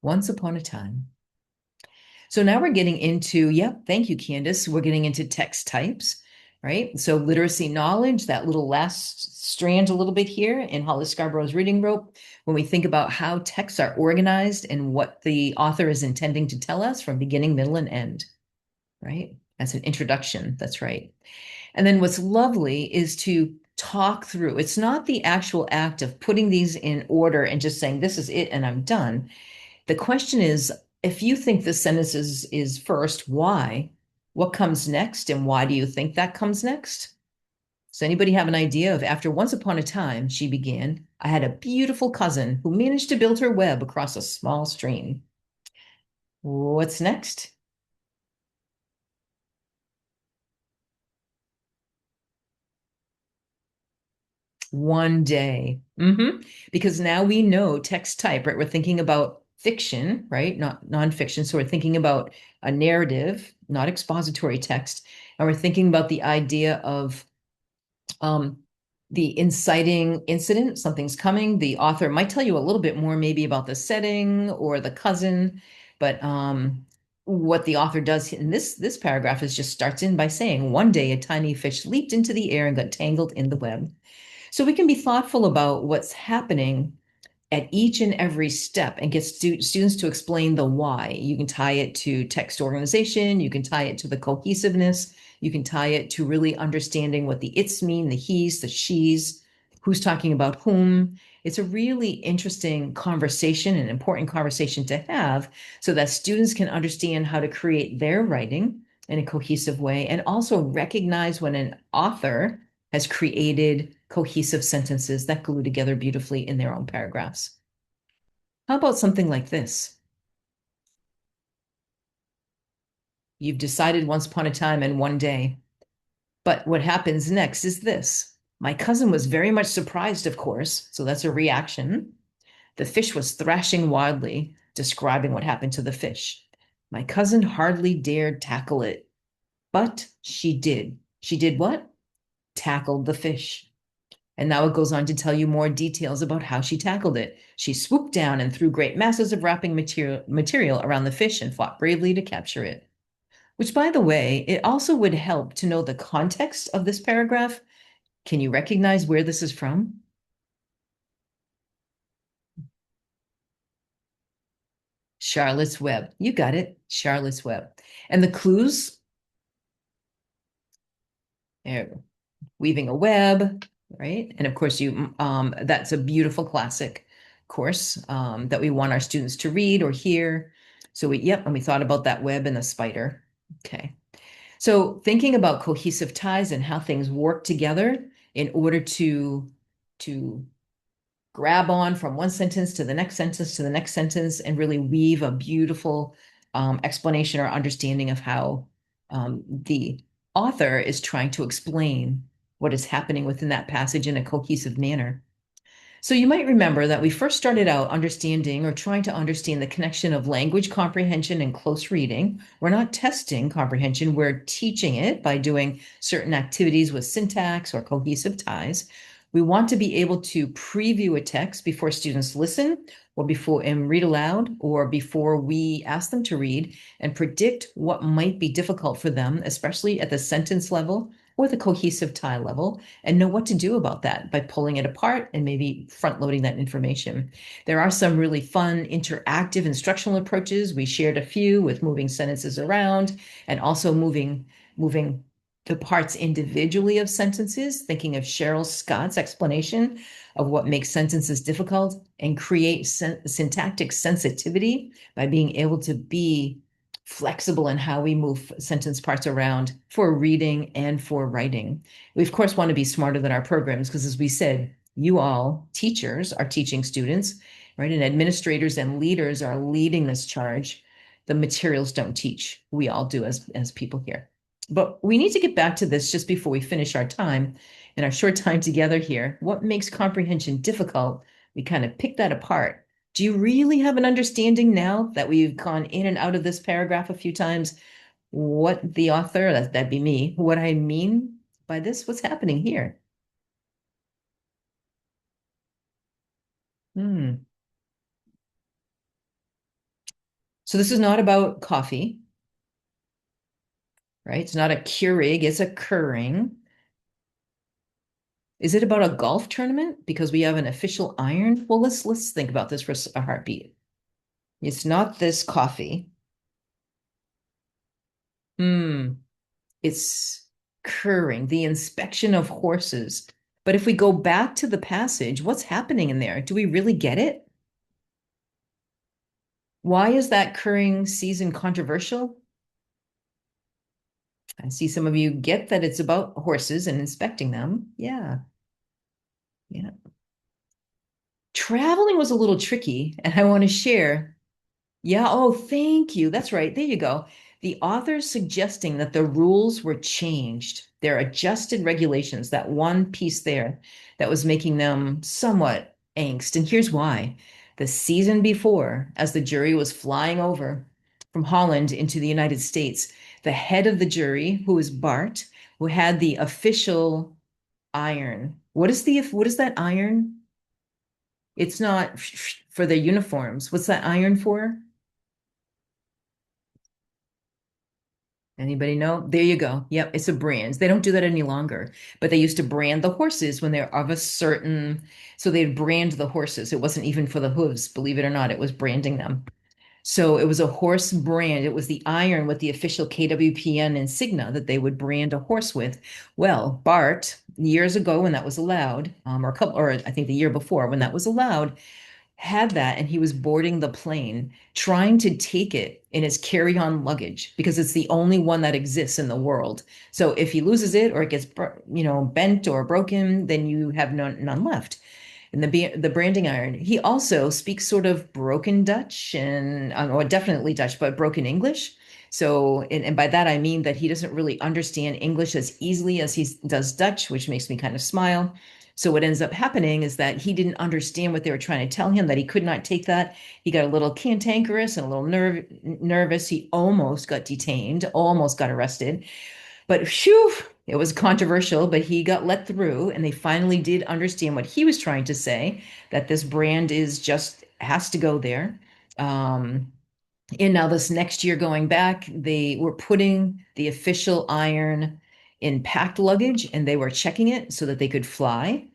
Once upon a time. So now we're getting into, thank you, Candace. We're getting into text types, right? So literacy knowledge, that little last strand a little bit here in Holly Scarborough's reading rope, when we think about how texts are organized and what the author is intending to tell us from beginning, middle, and end, right? That's an introduction. That's right. And then what's lovely is to talk through. It's not the actual act of putting these in order and just saying, this is it and I'm done. The question is, if you think this sentence is first, why? What comes next? And why do you think that comes next? Does anybody have an idea of after once upon a time, she began, I had a beautiful cousin who managed to build her web across a small stream. What's next? One day. Because now we know text type, right? We're thinking about fiction, right? Not nonfiction. So we're thinking about a narrative, not expository text. And we're thinking about the idea of the inciting incident, something's coming. The author might tell you a little bit more maybe about the setting or the cousin, but what the author does in this paragraph is just starts in by saying, one day a tiny fish leaped into the air and got tangled in the web. So we can be thoughtful about what's happening at each and every step and get students to explain the why. You can tie it to text organization. You can tie it to the cohesiveness. You can tie it to really understanding what the it's mean, the he's, the she's, who's talking about whom. It's a really interesting conversation, an important conversation to have so that students can understand how to create their writing in a cohesive way and also recognize when an author has created cohesive sentences that glue together beautifully in their own paragraphs. How about something like this? You've decided once upon a time and one day. But what happens next is this. My cousin was very much surprised, of course, so that's a reaction. The fish was thrashing wildly, describing what happened to the fish. My cousin hardly dared tackle it, but she did. She did what? Tackled the fish. And now it goes on to tell you more details about how she tackled it. She swooped down and threw great masses of wrapping material around the fish and fought bravely to capture it. Which, by the way, it also would help to know the context of this paragraph. Can you recognize where this is from? Charlotte's Web. You got it, Charlotte's Web. And the clues, weaving a web, right? And of course, that's a beautiful classic course that we want our students to read or hear. So and we thought about that web and the spider. Okay. So thinking about cohesive ties and how things work together in order to grab on from one sentence to the next sentence to the next sentence and really weave a beautiful explanation or understanding of how the author is trying to explain what is happening within that passage in a cohesive manner. So you might remember that we first started out understanding or trying to understand the connection of language comprehension and close reading. We're not testing comprehension, we're teaching it by doing certain activities with syntax or cohesive ties. We want to be able to preview a text before students listen or and read aloud or before we ask them to read and predict what might be difficult for them, especially at the sentence level or the cohesive tie level, and know what to do about that by pulling it apart and maybe front loading that information. There are some really fun interactive instructional approaches. We shared a few with moving sentences around and also moving the parts individually of sentences, thinking of Cheryl Scott's explanation of what makes sentences difficult and create syntactic sensitivity by being able to be flexible in how we move sentence parts around for reading and for writing. We, of course, want to be smarter than our programs because, as we said, you all, teachers, are teaching students, right? And administrators and leaders are leading this charge. The materials don't teach. We all do as people here. But we need to get back to this just before we finish our time in our short time together here. What makes comprehension difficult? We kind of pick that apart. Do you really have an understanding now that we've gone in and out of this paragraph a few times, what the author, that'd be me, what I mean by this, what's happening here? So this is not about coffee, right? It's not a Keurig, it's a Keurig. Is it about a golf tournament because we have an official iron? Well, let's think about this for a heartbeat. It's not this coffee. It's Keurig, the inspection of horses. But if we go back to the passage, what's happening in there? Do we really get it? Why is that Keurig season controversial? I see some of you get that it's about horses and inspecting them. Yeah. Yeah. Traveling was a little tricky, and I want to share. Yeah, oh, thank you. That's right. There you go. The author's suggesting that the rules were changed. They're adjusted regulations, that one piece there that was making them somewhat angst. And here's why. The season before, as the jury was flying over from Holland into the United States, the head of the jury, who is Bart, who had the official iron. What is that iron? It's not for their uniforms. What's that iron for? Anybody know? There you go. Yep, it's a brand. They don't do that any longer, but they used to brand the horses when they're of a certain, so they'd brand the horses. It wasn't even for the hooves, believe it or not, it was branding them. So it was a horse brand. It was the iron with the official KWPN insignia that they would brand a horse with. Well, Bart, years ago when that was allowed, or I think the year before when that was allowed, had that, and he was boarding the plane trying to take it in his carry-on luggage because it's the only one that exists in the world. So if he loses it or it gets bent or broken, then you have none left. in the branding iron. He also speaks sort of broken Dutch and or definitely Dutch, but broken English. So, and by that I mean that he doesn't really understand English as easily as he does Dutch, which makes me kind of smile. So what ends up happening is that he didn't understand what they were trying to tell him, that he could not take that. He got a little cantankerous and a little nervous. He almost got detained, almost got arrested. But phew, it was controversial, but he got let through, and they finally did understand what he was trying to say, that this brand is just has to go there. And now this next year going back, they were putting the official iron in packed luggage and they were checking it so that they could fly.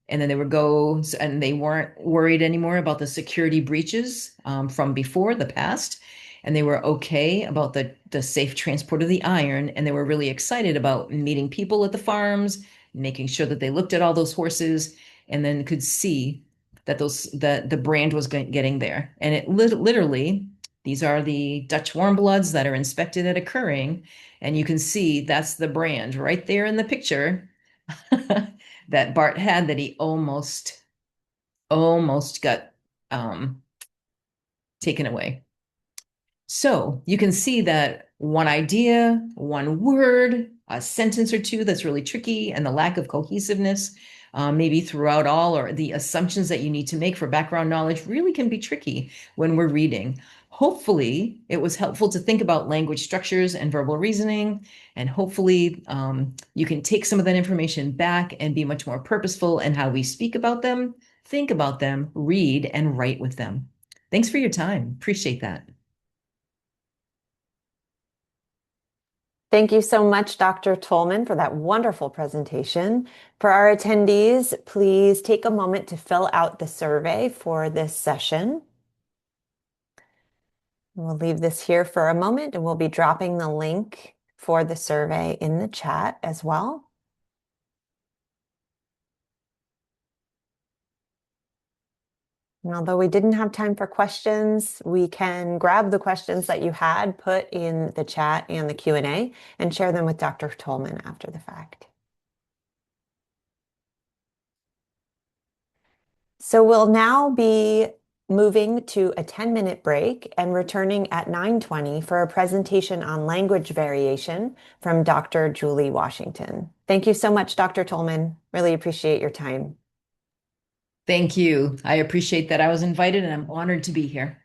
And then they would go, and they weren't worried anymore about the security breaches from before the past. And they were okay about the safe transport of the iron. And they were really excited about meeting people at the farms, making sure that they looked at all those horses and then could see that the brand was getting there. And it literally, these are the Dutch warm bloods that are inspected at occurring. And you can see that's the brand right there in the picture that Bart had, that he almost got taken away. So you can see that one idea, one word, a sentence or two that's really tricky, and the lack of cohesiveness, maybe throughout all, or the assumptions that you need to make for background knowledge really can be tricky when we're reading. Hopefully, it was helpful to think about language structures and verbal reasoning, and hopefully you can take some of that information back and be much more purposeful in how we speak about them, think about them, read, and write with them. Thanks for your time. Appreciate that. Thank you so much, Dr. Tolman, for that wonderful presentation. For our attendees, please take a moment to fill out the survey for this session. We'll leave this here for a moment, and we'll be dropping the link for the survey in the chat as well. And although we didn't have time for questions, we can grab the questions that you had put in the chat and the Q&A and share them with Dr. Tolman after the fact. So we'll now be moving to a 10-minute break and returning at 9:20 for a presentation on language variation from Dr. Julie Washington. Thank you so much, Dr. Tolman. Really appreciate your time. Thank you. I appreciate that I was invited and I'm honored to be here.